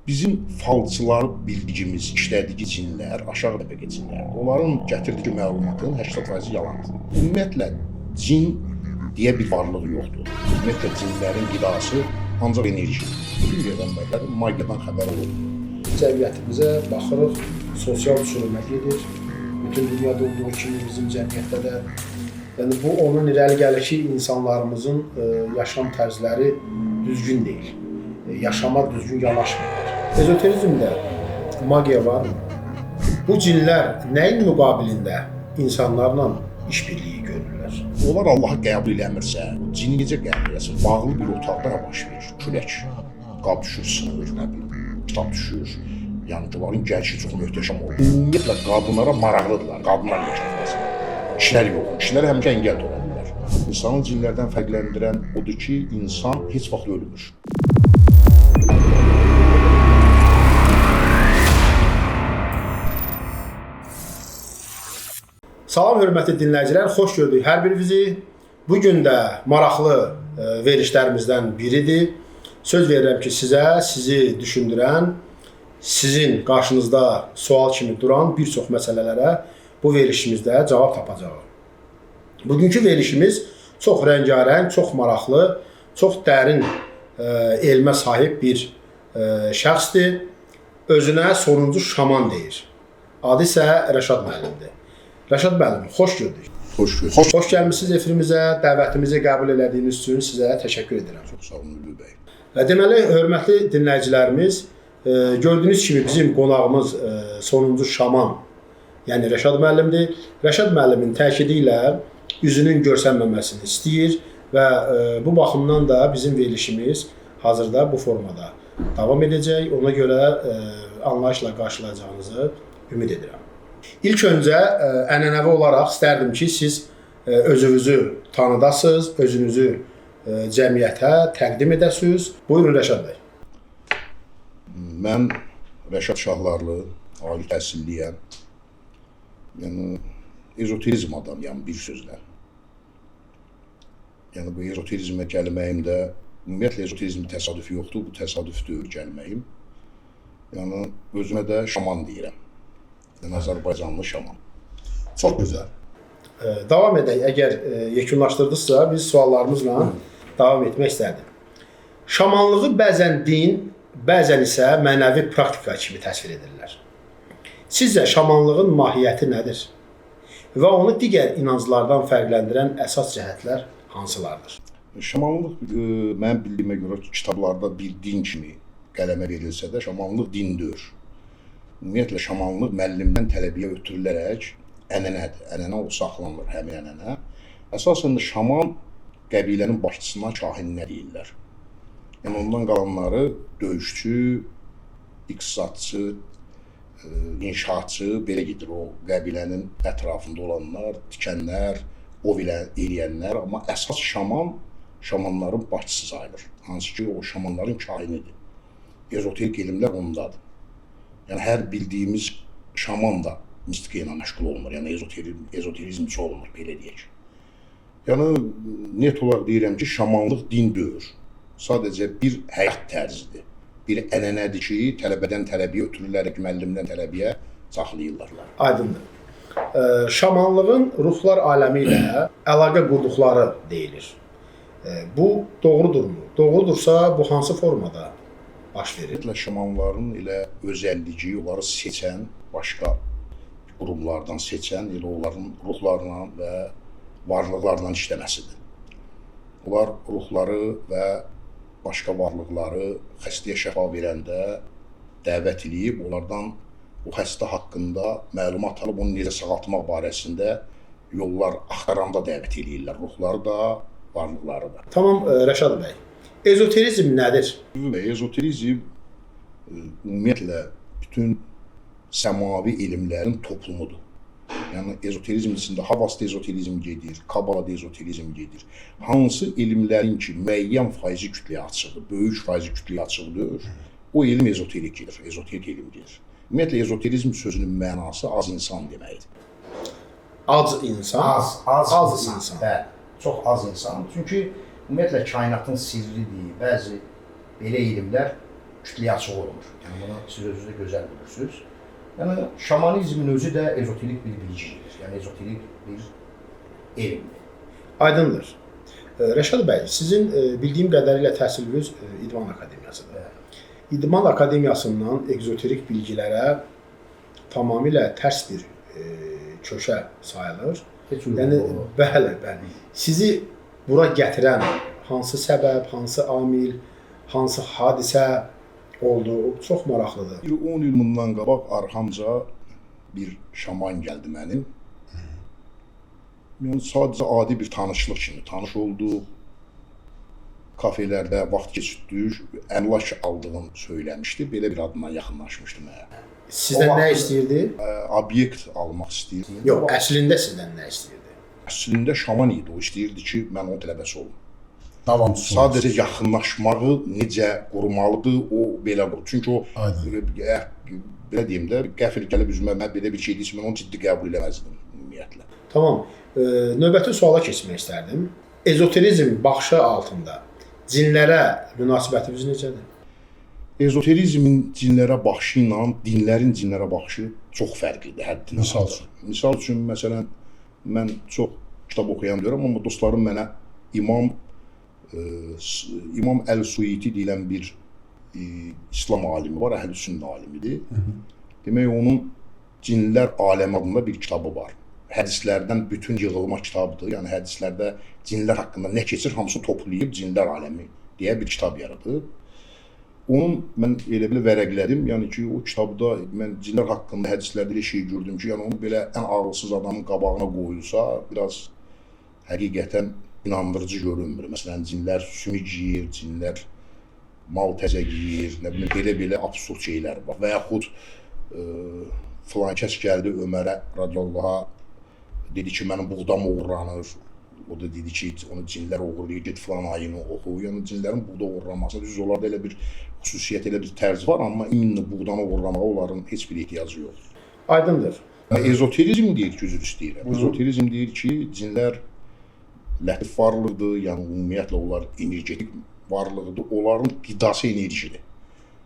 Bizim falçılar bildiyimiz, işlədiyi cinlər, aşağı təbəqə cinlərdir. Onların gətirdiyi məlumatın 80% yalandır. Ümumiyyətlə, cin deyə bir varlıq yoxdur. Ümumiyyətlə, cinlərin qidası ancaq enerji. Bütün peyğəmbərlər magiyadan xəbər olur. Cəmiyyətimizə baxırıq, sosial çürümə gedir. Bütün dünyada olduğu kimi bizim cəmiyyətdə də. Yəni, bu onun irəli gəlir ki, insanlarımızın yaşam tərzləri düzgün deyil. Yaşama düzgün yanaşmırlar. Ezoterizmdə magiya var mı? Bu cinlər nəyin müqabilində insanlarla işbirliyi görürlər? Onlar Allahı qəbul eləmirsə, cini necə qəbul eləsin? Bağlı bir otaqda baş verir, külək, qab düşür, sınır, nə bilim, kitab düşür. Yəni, onların gəlişi çox möhtəşəm olur. Ümumiyyətlə, qadınlara maraqlıdırlar, qadınlar yaşayırlar. Kişilər yox, kişilər həmişə əngəl törədirlər. İnsanı cinlərdən fərqləndirən odur ki, insan heç vaxt ölmür. Salam hörmətli dinləyicilər, xoş gördük hər birinizi. Bugün də maraqlı verilişlərimizdən biridir. Söz verirəm ki, sizi düşündürən, sizin qarşınızda sual kimi duran bir çox məsələlərə bu verilişimizdə cavab tapacağıq. Bugünkü verilişimiz çox rəngarəng, çox maraqlı, çox dərin elmə sahib bir şəxsdir. Özünə sonuncu şaman deyir. Adı isə Rəşad müəllimdir. Rəşad müəllim, xoş gördük. Xoş gördük. Xoş gəlmisiniz efirimizə, dəvətimizi qəbul elədiyiniz üçün sizə təşəkkür edirəm. Çox sağ olun, Ülvi bəy. Deməli, hörmətli dinləyicilərimiz, gördüyünüz kimi bizim qonağımız sonuncu şaman, yəni Rəşad müəllimdir. Rəşad müəllimin təkidi ilə üzünün görsənməməsini istəyir və bu baxımdan da bizim verilişimiz hazırda bu formada davam edəcək. Ona görə anlayışla qarşılayacağınızı ümid edirəm. İlk öncə ənənəvi olaraq istərdim ki, siz özünüzü tanıdasınız, özünüzü cəmiyyətə təqdim edəsiniz. Buyurun Rəşad bəy. Mən Rəşad Şahlarlı, ali təhsilliyəm. Yəni, ezoterizm adamıyam bir sözlə. Yəni, bu ezoterizmə gəlməyimdə, ümumiyyətlə ezoterizm təsadüfi yoxdur, bu təsadüfdür gəlməyim. Yəni, özümə də şaman deyirəm. Yəni, Azərbaycanlı şaman. Çox gözəl. Davam edək. Əgər yekunlaşdırdıqsa, biz suallarımızla davam etmək istərdim. Şamanlığı bəzən din, bəzən isə mənəvi praktika kimi təsvir edirlər. Sizcə şamanlığın mahiyyəti nədir? Və onu digər inanclardan fərqləndirən əsas cəhətlər hansılardır? Şamanlıq, mənim bildiyimə görə kitablarda bir din kimi qələmə verilsə də, şamanlıq dindir. Ümumiyyətlə, şamanlıq müəllimdən tələbiyə ötürülərək ənənədir. Ənənə o saxlanılır, həmin ənənə. Əsasən də şaman qəbilənin başçısına kahinlər deyirlər. Yəni, ondan qalanları döyüşçü, iqtisadçı, inşaatçı, belə gedir o qəbilənin ətrafında olanlar, tikənlər, ov eləyənlər. Amma əsas şaman, şamanların başçısı sayılır. Hansı ki, o şamanların kahinidir. Ezoterik elmlər ondadır. Yəni, hər bildiyimiz şaman da mistika ilə məşğul olunur. Yəni, ezoterizmçi olunur, belə deyək. Yəni, net olaraq deyirəm ki, şamanlıq din deyil. Sadəcə bir həyat tərzidir. Bir ənənədir ki, tələbədən tələbiyə ötürülərək müəllimdən tələbiyə saxlayırlar. Aydındır. Şamanlığın ruhlar aləmi ilə əlaqə qurduqları deyilir. Bu doğrudurmu? Doğrudursa, bu hansı formada baş verir? Ümumiyyətlə, şamanların elə özəlliyi, onları seçən, başqa qurumlardan seçən, elə onların ruhlarla və varlıqlarla işləməsidir. Onlar ruhları və başqa varlıqları xəstəyə şəfa verəndə dəvət edib, onlardan o xəstə haqqında məlumat alıb, onu necə sağaltmaq barəsində yollar axtaranda dəvət edirlər. Ruhları da, varlıqları da. Tamam, Rəşad bəy. Ezoterizm nədir? Ezoterizm ümumiyyətlə bütün səmavi elmlərin toplumudur. Yəni, ezoterizm içində havasda ezoterizm gedir, kabalada ezoterizm gedir. Hansı elmlərin ki, müəyyən faizi kütləyə açıqdır, böyük faizi kütləyə açıqdır, o elm ezoterikdir, ezoterik elmdir. Ümumiyyətlə, ezoterizm sözünün mənası az insan deməkdir. Az insan? Az insan. Bəli, çox az insan. Çünki ümumiyyətlə kainatın sirridir, bəzi belə elmlər kütləyə açıq olmur. Yəni bunu siz özünüz də gözəl bilirsiniz. Yəni şamanizmin özü də ezoterik bir bilgidir. Yəni ezoterik bir elmdir. Aydındır. Rəşad bəy, sizin bildiyim qədərilə təhsiliniz İdman Akademiyasıdır. İdman Akademiyasından egzoterik bilgilərə tamamilə tərs bir köşə sayılır. Yəni, bəli. Sizi bura gətirən hansı səbəb, hansı amil, hansı hadisə oldu? Çox maraqlıdır. Bir 10 il bundan qabaq arxamca bir şaman gəldi mənim. Yəni sadəcə adi bir tanışlıq kimi tanış olduq. Kafelərdə vaxt keçirdik. Əmlak aldığını söyləmişdi. Belə bir adından yaxınlaşmışdı mənə. Sizdən nə istəyirdi? Obyekt almaq istəyirdi. Yox, əslində sizdən nə istəyirdi? Əslində şaman idi. O istəyirdi ki, mən onun tələbəsi olum. Davamçısı. Sadəcə yaxınlaşmağı necə qurmalıdır, o belə bu. Çünki o belə deyim də, qəfil gəlib üzümə mən belə bir şey deyirsə, mən onu ciddi qəbul eləməzdim ümumiyyətlə. Tamam. Növbəti suala keçmək istərdim. Ezoterizm baxışı altında cinlərə münasibətiniz necədir? Ezoterizmin cinlərə baxışı ilə dinlərin cinlərə baxışı çox fərqlidir, həddindən artıq. Misal üçün, məsələn, mən çox kitab oxuyan deyirəm, amma dostlarım mənə İmam Əl-Suiti deyilən bir İslam alimi var, Əhl-Sünnə alimidir. Demək, onun Cinlər Aləmi adında bir kitabı var. Hədislərdən bütün yığılma kitabıdır. Yəni hədislərdə cinlər haqqında nə keçir, hamısını toplayıb Cinlər Aləmi deyə bir kitab yaradıb. Onun mən elə belə vərəqlədim. Yəni ki, o kitabda mən cinlər haqqında hədislərdə elə şey gördüm ki, yəni onu belə ən ağılsız adamın qabağına qoyulsa, biraz həqiqətən inandırıcı görünmür. Məsələn, cinlər sümük yeyir, cinlər mal təzə yeyir, nə bilim, belə absurd şeylər var. Və yaxud filan kəs gəldi Ömərə radiyallahu dedi ki, mənim buğdam uğurlanır. O da dedi ki, onu cinlər uğurlayır, get filan ayını oxu. Yəni cinlərin buğda uğurlanmasına düz onlarda elə bir xüsusiyyət, elə bir tərz var, amma indi buğdanı uğurlamağa onların heç bir ehtiyacı yoxdur. Aydındır. Ezoterizm deyir ki, üzr istəyirəm. Ezoterizm deyir ki, cinlər lətif varlıqdır, yəni ümumiyyətlə onlar energetik varlıqdır, onların qidası enerjidir.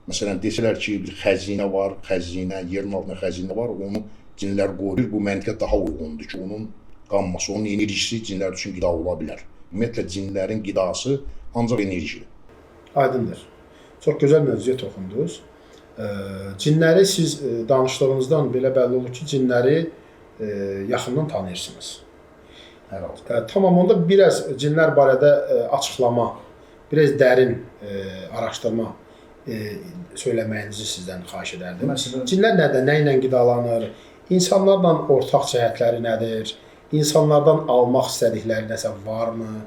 Məsələn, desələr ki, bir xəzinə var, yerin altında xəzinə var, onu cinlər qoruyur, bu məntiqə daha uyğundur ki, onun qanması, onun enerjisi cinlər üçün qida ola bilər. Ümumiyyətlə, cinlərin qidası ancaq enerjidir. Aydındır. Çox gözəl mövzuya toxundunuz. Cinləri siz danışdığınızdan belə bəlli olur ki, cinləri yaxından tanıyırsınız. Hər halda. Tamam, onda biraz cinlər barədə açıqlama, biraz dərin araşdırma söyləməyinizi sizdən xahiş edərdim. Məsələn, cinlər nədir, nə ilə qidalanır, insanlarla ortaq cəhətləri nədir, insanlardan almaq istədikləri nəsə varmı,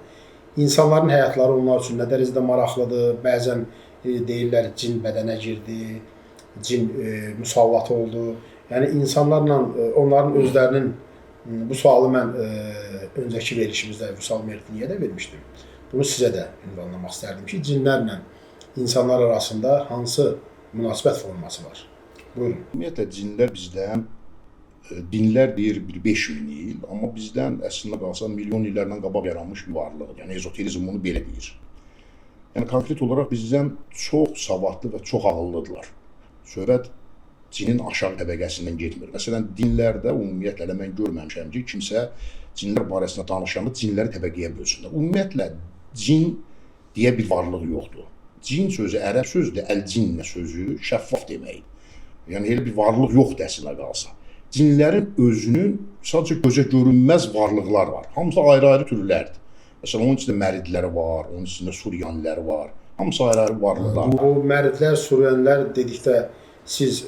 insanların həyatları onlar üçün nə dərəcədə maraqlıdır, bəzən deyirlər cin bədənə girdi, cin musallat oldu. Yəni insanlarla onların özlərinin bu sualı mən öncəki verilişimizdə Vüsal Merdiniyə də vermişdim. Bunu sizə də ünvanlamaq istərdim ki, cinlərlə insanlar arasında hansı münasibət forması var? Buyurun. Ümumiyyətlə, cinlər bizdən, dinlər deyir 5000 il, amma bizdən əslində qalsa milyon illərdən qabaq yaranmış bir varlıqdır. Yəni ezoterizm bunu belə deyir. Yəni konkret olaraq bizdən çox savadlı və çox ağıllıdırlar. Söhbət cinin aşağı təbəqəsindən getmir. Məsələn, dinlərdə ümumiyyətlə mən görməmişəm ki, kimsə cinlər barəsində danışanda cinləri təbəqəyə bölsünlər. Ümumiyyətlə, cin deyə bir varlıq yoxdur. Cin sözü ərəb sözdür, əl-cinnə sözü şəffaf deməkdir. Yəni elə bir varlıq yoxdur əslinə qalsa. Cinlərin özünün sadəcə gözə görünməz varlıqlar var. Hamısı ayrı-ayrı türlərdir. Məsələn, onun içində məridləri var, onun içində suryanilər var. Hamısı ayrı-ayrı varlıqlar var. Bu məridlər, suryanilər dedikdə siz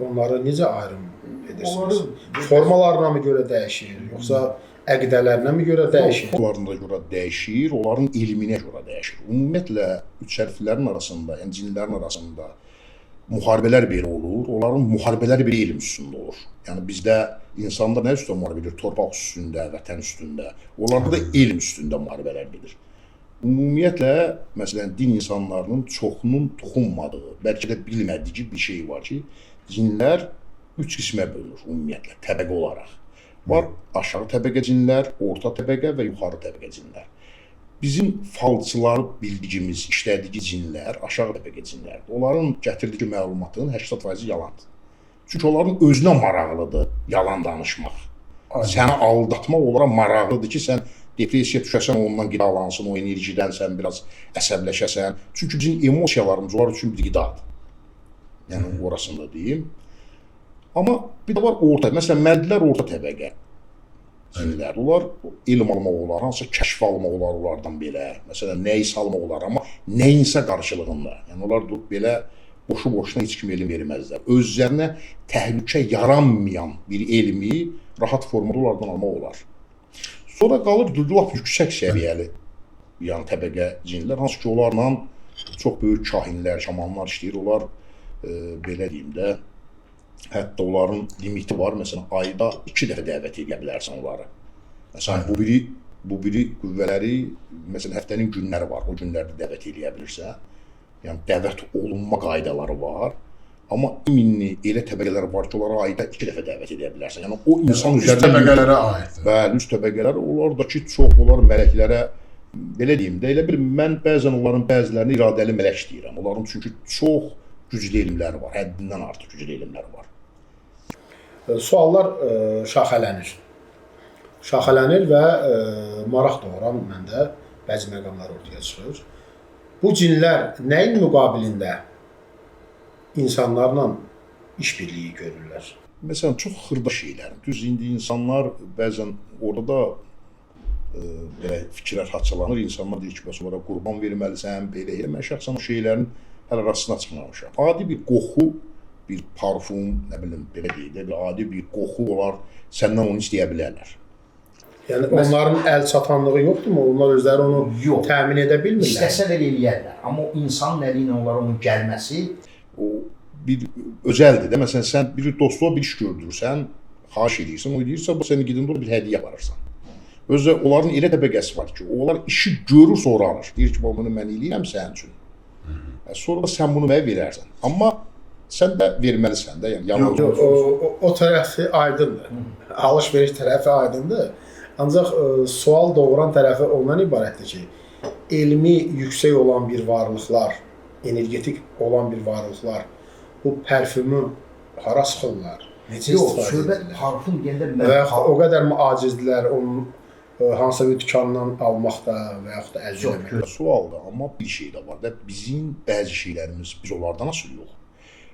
onları necə ayrım edirsiniz? Formalarına mı görə dəyişir, yoxsa əqidələrinə mi görə dəyişir? Formalarına görə dəyişir, onların elminə görə dəyişir. Ümumiyyətlə, üç hərflərin arasında, yəni cinlərin arasında müharibələr belə olur, onların müharibələri bir elm üstündə olur. Yəni bizdə insanlar nə üstündə müharibə edir? Torpaq üstündə, vətən üstündə. Onlarda da elm üstündə müharibələr gedir. Ümumiyyətlə, məsələn, din insanlarının çoxunun toxunmadığı, bəlkə də bilmədiyi bir şey var ki, cinlər 3 qismə bölünür ümumiyyətlə, təbəqə olaraq. Var aşağı təbəqə cinlər, orta təbəqə və yuxarı təbəqə cinlər. bizim falçıları bildiyimiz, işlədiyi cinlər aşağı təbəqə cinlərdir. Onların gətirdiyi məlumatın 80% yalandır. Çünki onların özünə maraqlıdır yalan danışmaq. Səni aldatmaq onlara maraqlıdır ki, sən depressiyaya düşəsən, ondan qidalansın, o enerjidən sən biraz əsəbləşəsən. Çünki bizim emosiyalarımız onlar üçün bir qidadır. Yəni orasını da deyim. Amma bir də var orta, məsələn, mərdlər orta təbəqə cinlər. Onlar elm almaq olar, hansısa kəşf almaq olar onlardan belə. Məsələn, nəyisə almaq olar, amma nəyinsə qarşılığında. Yəni onlar belə boşu-boşuna heç kim elm verməzlər. Özlərinə təhlükə yaranmayan bir elmi rahat formada onlardan almaq olar. Sonra qalır lap yüksək səviyyəli yəni təbəqə cinlər, hansı ki onlarla çox böyük kahinlər, şamanlar işləyir. Onlar belə deyim də, hətta onların limiti var. Məsələn, ayda 2 dəfə dəvət edə bilərsən onları. Məsələn, bu biri qüvvələri, məsələn, həftənin günləri var. O günlərdə dəvət edə bilirsən. Yəni dəvət olunma qaydaları var. Amma iminli elə təbəqələr var ki, onlara ayda 2 dəfə dəvət edə bilərsən. Yəni o insan üst təbəqələrə aiddir. Bəli, üst təbəqələr, onlardakı çox, onlar mələklərə belə deyim də, elə bir mən bəzən onların bəzilərini iradəli mələk deyirəm. Onların çünki çox güclü elmləri var, həddindən artıq güclü elmləri var. Suallar şaxələnir. Şaxələnir və maraq doğuran məndə bəzi məqamlar ortaya çıxır. Bu cinlər nəyin müqabilində insanlarla işbirliyi görürlər? Məsələn, çox xırda şeylər. Düz indi insanlar bəzən orada belə fikirlər haçalanır. İnsanlar deyir ki, bəs onlara qurban verməlisən, belə elə. Mən şəxsən o şeylərin hələ rastına çıxmamışam. Adi bir qoxu, bir parfum, nə bilim, belə deyək də, bir adi bir qoxu olar, səndən onu istəyə bilərlər. Yəni onların əl çatanlığı yoxdurmu? Onlar özləri onu təmin edə bilmirlər. İstəsələr eləyərlər, amma o insanın əli ilə onlara onun gəlməsi o bir özəldir də. Məsələn, sən bir dostluğa bir iş gördürürsən, xahiş edirsən, o deyirsə, bu səni gidində bir hədiyyə aparırsan. Özdə onların elə təbəqəsi var ki, onlar işi görür, sonra alır. Deyir ki, bunu mən eləyirəm sənin üçün. Sonra da sən bunu mənə verərsən. Amma sən də verməlisən də. Yəni, o tərəfi aydındır. Alış-veriş tərəfi aydındır. Ancaq sual doğuran tərəfi ondan ibarətdir ki, elmi yüksək olan bir varlıqlar, energetik olan bir varlıqlar bu parfümü hara sıxırlar? Necə istifadə edirlər? Parfüm deyəndə və o qədər mi acizdirlər onun hansısa bir dükandan almaqda və yaxud da əldə etməkdə? Sualdır, amma bir şey də var da, bizim bəzi şeylərimiz biz onlardan asılı yox.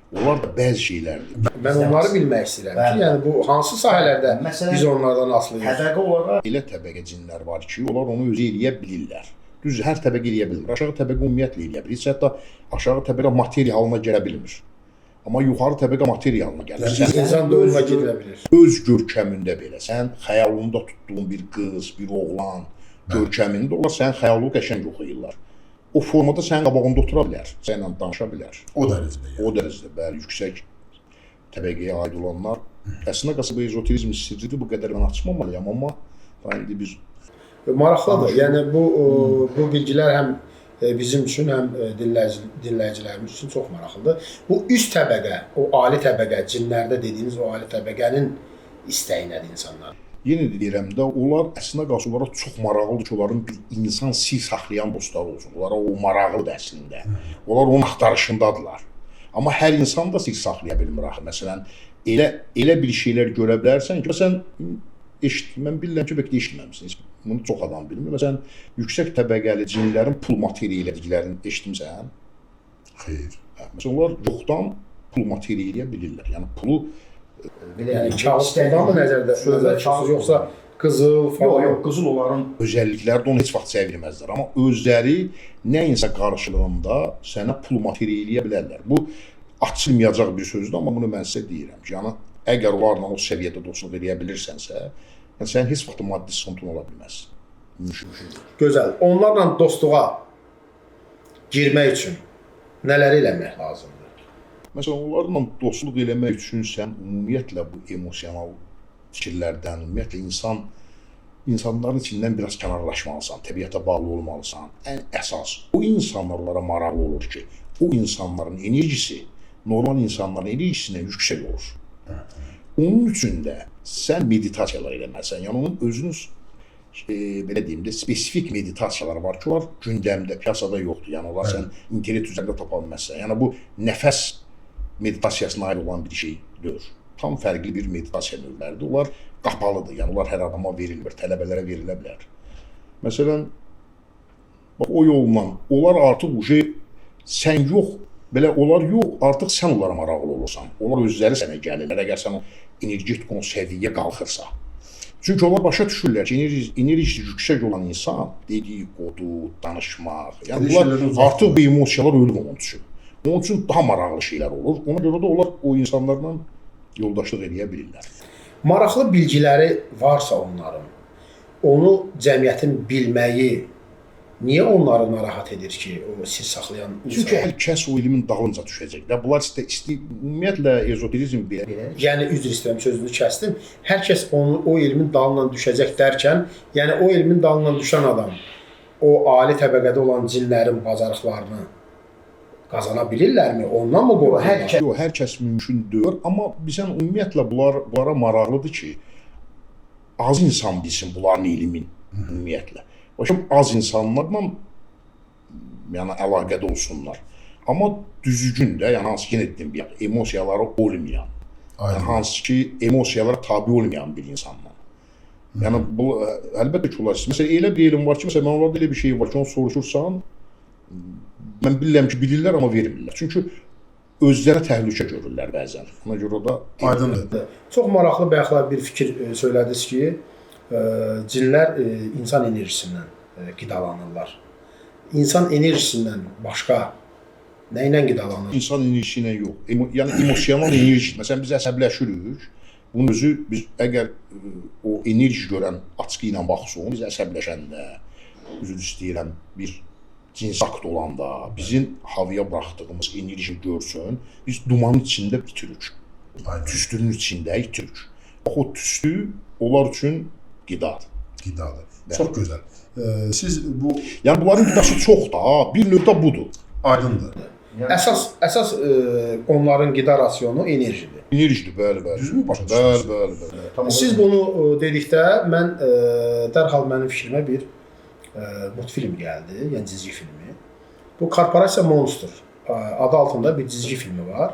Onlar da bəzi şeylərdir. Mən onları bilmək istəyirəm ki, yəni bu hansı sahələrdə biz onlardan asılıyıq? Təbəqə olaraq elə təbəqə cinlər var ki, onlar onu özü eləyə bilirlər. Düz hər təbəqə eləyə bilmir. Aşağı təbəqə ümumiyyətlə eləyə bilir. Hətta aşağı təbəqə materiya halına gələ bilmir. Amma yuxarı təbəqə materiya halına gəlir. İnsan da onunla gedə bilir. Öz görkəmində belə, sən xəyalında tutduğun bir qız, bir oğlan görkəmində onlar sənin xəyalını qəşəng oxuyurlar. O formada sənin qabağında otura bilər, səninlə danışa bilər. O dərəcədə. O dərəcədə, bəli, yüksək təbəqəyə aid olanlar. Əslində qalsa bu ezoterizm sirridir, bu qədər mən açmamalıyam, amma indi biz... Maraqlıdır, yəni bu bilgilər həm bizim üçün, həm dinləyicilərimiz üçün çox maraqlıdır. Bu üst təbəqə, o ali təbəqə, cinlərdə dediyiniz o ali təbəqənin istəyi nədir insanlar? Yenə deyirəm də, onlar əslində qalsa onlara çox maraqlıdır ki, onların bir insan sir saxlayan dostları olsun. Onlara o maraqlıdır əslində. Onlar onun axtarışındadırlar. Amma hər insan da sir saxlaya bilmir axı. Məsələn, elə bir şeylər görə bilərsən ki, məsələn, mən bilirəm ki, bəlkə də eşitməmisiniz. Bunu çox adam bilmir. Məsələn, yüksək təbəqəli cinlərin pul materiya elədiklərini eşitmirsən? Xeyr. Məsələn, onlar yoxdan pul materiya eləyə bilirlər. Yəni, pulu Yəni kağızdan mı nəzərdə tutursuz, yoxsa qızıl falan? Yox, qızıl onların özəllikləri də onu heç vaxt çevirməzlər. Amma özləri nəyinsə qarşılığında sənə pul materiya eləyə bilərlər. Bu açılmayacaq bir sözdür, amma bunu mən sizə deyirəm ki, yəni əgər onlarla o səviyyədə dostluq eləyə bilirsənsə, yəni sənin heç vaxt maddi sıxıntın ola bilməz. Gözəl. Onlarla dostluğa girmək üçün nələri eləmək lazımdır? Məsələn, onlarla dostluq eləmək üçün sən ümumiyyətlə bu emosional fikirlərdən, ümumiyyətlə insanların içindən biraz kənarlaşmalısan, təbiətə bağlı olmalısan. Ən əsas, o insanlar onlara maraqlı olur ki, o insanların enerjisi normal insanların enerjisindən yüksək olur. Onun üçün də sən meditasiyalar eləməlisən, yəni onun özünüz belə deyim də, spesifik meditasiyalar var ki, onlar gündəmdə, piyasada yoxdur. Yəni onlar sən internet üzərində tapa bilməzsən. Yəni bu nəfəs meditasiyasına aid olan bir şey deyil. Tam fərqli bir meditasiya növləridir. Onlar qapalıdır. Yəni onlar hər adama verilmir, tələbələrə verilə bilər. Məsələn, bax o yolla onlar artıq sən yox, belə onlar yox, artıq sən onlara maraqlı olursan. Onlar özləri sənə gəlirlər, əgər sən o energetik o səviyyə qalxırsa. Çünki onlar başa düşürlər ki, enerjisi yüksək olan insan dediyi qodu, danışmaq, yəni bunlar artıq bu emosiyalar ölüb onun üçün. Onun üçün daha maraqlı şeylər olur. Ona görə də onlar o insanlarla yoldaşlıq edə bilirlər. Maraqlı bilgiləri varsa onların, onu cəmiyyətin bilməyi niyə onları narahat edir ki, o siz saxlayan insan? Çünki hər kəs o elmin dalınca düşəcək. Bunlar ümumiyyətlə ezoterizm belə. Yəni üzr istəyirəm, sözünü kəsdim. Hər kəs o elmin dalından düşəcək dərkən, yəni o elmin dalından düşən adam o ali təbəqədə olan cinlərin bacarıqlarını qazana bilirlərmi? Ondan mı qorxurlar? Hər kəs mümkün deyil, amma bizən ümumiyyətlə bunlara maraqlıdır ki, az insan bilsin bunların elmin ümumiyyətlə. Başım az insanlarla yəni əlaqədə olsunlar. Amma düzgün də, yəni hansı ki, dedim, emosiyaları olmayan, yəni hansı ki, emosiyalara tabi olmayan bir insanla. Yəni bu əlbəttə ki, olar. Məsələn, elə bir elm var ki, məsələn, onlarda elə bir şey var ki, onu soruşursan, mən bilirəm ki, bilirlər, amma vermirlər. Çünki özlərə təhlükə görürlər bəzən. Ona görə də Aydındır. Çox maraqlı bayaqlar bir fikir söylədiniz ki, cinlər insan enerjisindən qidalanırlar. İnsan enerjisindən başqa nə ilə qidalanır? İnsan enerjisi ilə yox. Yəni emosional enerji. Məsələn, biz əsəbləşirik. Bunun özü biz əgər o enerji görən açığı ilə baxsın, biz əsəbləşəndə, üzr istəyirəm, bir cins akt olanda, bizim havaya buraxdığımız enerji görsün, biz dumanın içində bitirik. Tüstünün içində itirik. Bax, o tüstü onlar üçün qidadır. Qidadır. Çox gözəl. Siz bu... Yəni, bunların qidası çox da, bir növdə budur. Aydındır. Əsas onların qida rasionu enerjidir. Enerjidir, bəli. Düzmü başa düşürsünüz? Bəli. Siz bunu dedikdə, mən dərhal mənim fikrimə bir multfilm gəldi, yəni cizgi filmi. Bu Korporasiya Monster adı altında bir cizgi filmi var.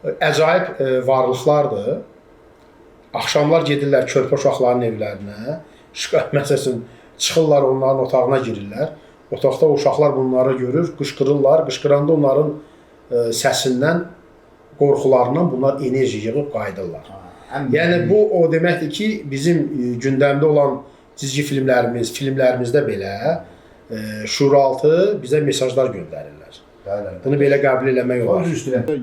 Əcaib varlıqlardır. Axşamlar gedirlər körpə uşaqların evlərinə, məsələn, çıxırlar onların otağına girirlər. Otaqda uşaqlar bunları görür, qışqırırlar. Qışqıranda onların səsindən, qorxularından bunlar enerji yığıb qayıdırlar. Yəni bu o deməkdir ki, bizim gündəmdə olan cizgi filmlərimizdə belə şuuraltı bizə mesajlar göndərirlər. Bunu belə qəbul eləmək olar.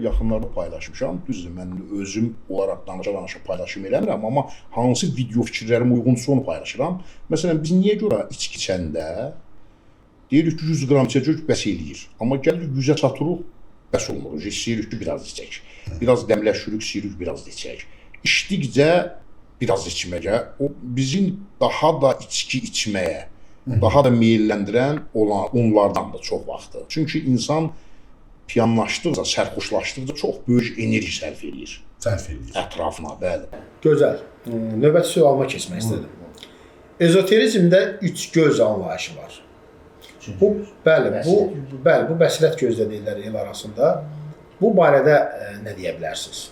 Yaxınlarda paylaşmışam. Düzdür, mən özüm olaraq danışa paylaşım eləmirəm, amma hansı video fikirlərim uyğunsa onu paylaşıram. Məsələn, biz niyə görə içki içəndə deyirik ki, 100 qram içəcək bəs eləyir. Amma gəlirik 100-ə çatırıq, bəs olmuruq. İstəyirik ki, biraz içək. Biraz dəmləşirik, istəyirik biraz içək. İçdikcə biraz içməyə, o bizim daha da içki içməyə, daha da meyilləndirən onlardandır çox vaxtı. Çünki insan piyanlaşdıqca, sərxoşlaşdıqca çox böyük enerji sərf edir. Ətrafına, bəli. Gözəl. Növbəti sualıma keçmək istədim. Ezoterizmdə 3 göz anlayışı var. Bu bəsirət gözlə deyirlər el arasında. Bu barədə nə deyə bilərsiniz?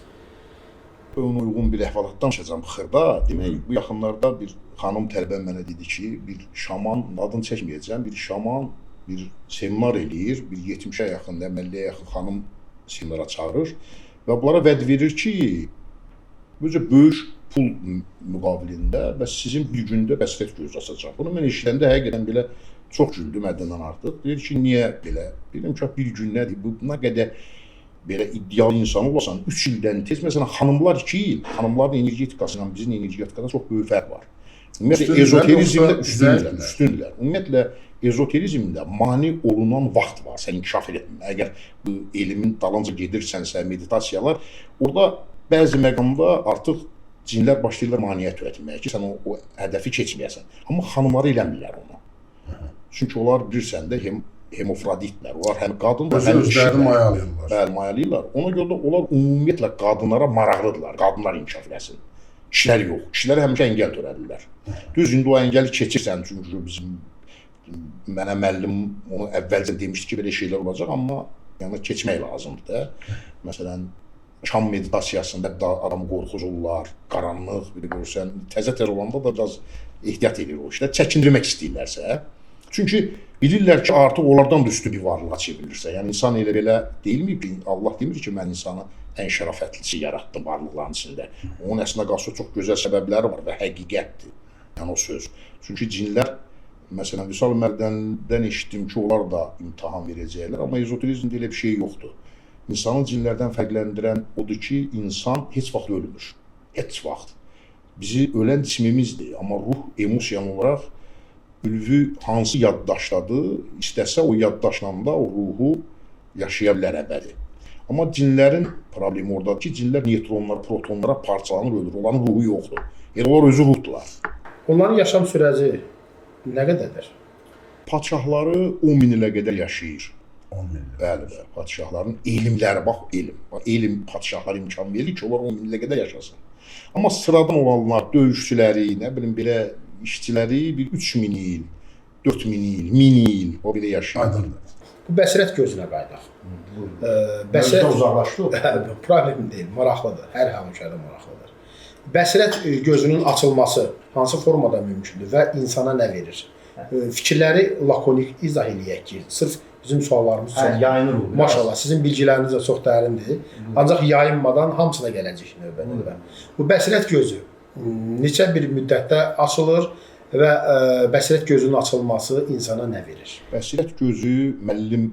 Ona uyğun bir əhvalat danışacağım xırda. Demək, bu yaxınlarda bir xanım tələbə mənə dedi ki, bir şaman, adını çəkməyəcəm, bir şaman bir seminar eləyir, bir 70-ə yaxın, 50-yə yaxın xanım seminara çağırır və bunlara vəd verir ki, böyük pul müqabilində və sizin bir gündə bəsirət gözü açacaq. Bunu mən eşidəndə həqiqətən belə çox güldüm həddindən artıq. Deyir ki, niyə belə? Dedim ki, bir gün nədir? Bu nə qədər belə iddialı insan olasan 3 ildən tez, məsələn, xanımlar 2 il, xanımların energetikası ilə bizim energetikada çox böyük fərq var. Ümumiyyətlə, ezoterizmdə üstündürlər. Ümumiyyətlə, ezoterizmdə mane olunan vaxt var, sən inkişaf edin. Əgər bu elmin dalınca gedirsənsə, meditasiyalar, orada bəzi məqamda artıq cinlər başlayırlar maneə törətməyə ki, sən o hədəfi keçməyəsən. Amma xanımları eləmirlər onu. Çünki onlar bilirsən də hemofroditlər, onlar həm qadın da, həm özlərini mayalayırlar. Bəli, mayalayırlar. Ona görə də onlar ümumiyyətlə qadınlara maraqlıdırlar, qadınlar inkişaf eləsin. Kişilər yox. Kişilər həmişə əngəl törədirlər. Düz indi o əngəli keçirsən, çünki bizim mənə müəllim onu əvvəlcə demişdi ki, belə şeylər olacaq, amma yəni keçmək lazımdır da. Məsələn, şam meditasiyasında da adam qorxuzurlar, qaranlıq, bir görürsən, təzə olanda da biraz ehtiyat edir o işlər. Çəkindirmək istəyirlərsə. Çünki bilirlər ki, artıq onlardan da üstün bir varlığa çevrilirsə. Yəni insan elə belə deyilmi ki, Allah demir ki, mən insanı ən şərafətlisi yaratdım varlıqların içində. Onun əslində qalsa çox gözəl səbəbləri var və həqiqətdir. Yəni o söz. Çünki cinlər, məsələn, Vüsal müəllimdən eşitdim ki, onlar da imtahan verəcəklər, amma ezoterizmdə elə bir şey yoxdur. İnsanı cinlərdən fərqləndirən odur ki, insan heç vaxt ölmür. Heç vaxt. Bizi ölən cismimizdir, amma ruh emosiyan olaraq ülvü hansı yaddaşdadır, istəsə o yaddaşla da o ruhu yaşaya bilər əbədi. Amma cinlərin problemi oradadır ki, cinlər neytronlara, protonlara parçalanır, ölür. Onların ruhu yoxdur. Yəni onlar özü ruhdular. Onların yaşam sürəci nə qədərdir? Padşahları 10.000 ilə qədər yaşayır. 10.000. Bəli, padşahların elmləri, bax elm. Elm padşahlar imkan verir ki, onlar 10.000 ilə qədər yaşasın. Amma sıradan olanlar, döyüşçüləri, nə bilim belə işçiləri bir 3.000 il, 4.000 il, 1000 il o belə yaşayır. Aydındır. Bu bəsirət gözünə qayıdaq. Bəsirət uzaqlaşdı. Problem deyil, maraqlıdır. Hər halükarda maraqlıdır. Bəsirət gözünün açılması hansı formada mümkündür və insana nə verir? Fikirləri lakonik izah eləyək ki, sırf bizim suallarımız çox. Yayınır o. Maşallah, sizin bilgiləriniz də çox dərindir. Ancaq yayınmadan hamısına gələcək növbədə. Bu bəsirət gözü neçə bir müddətdə açılır və bəsirət gözünün açılması insana nə verir? Bəsirət gözü müəllim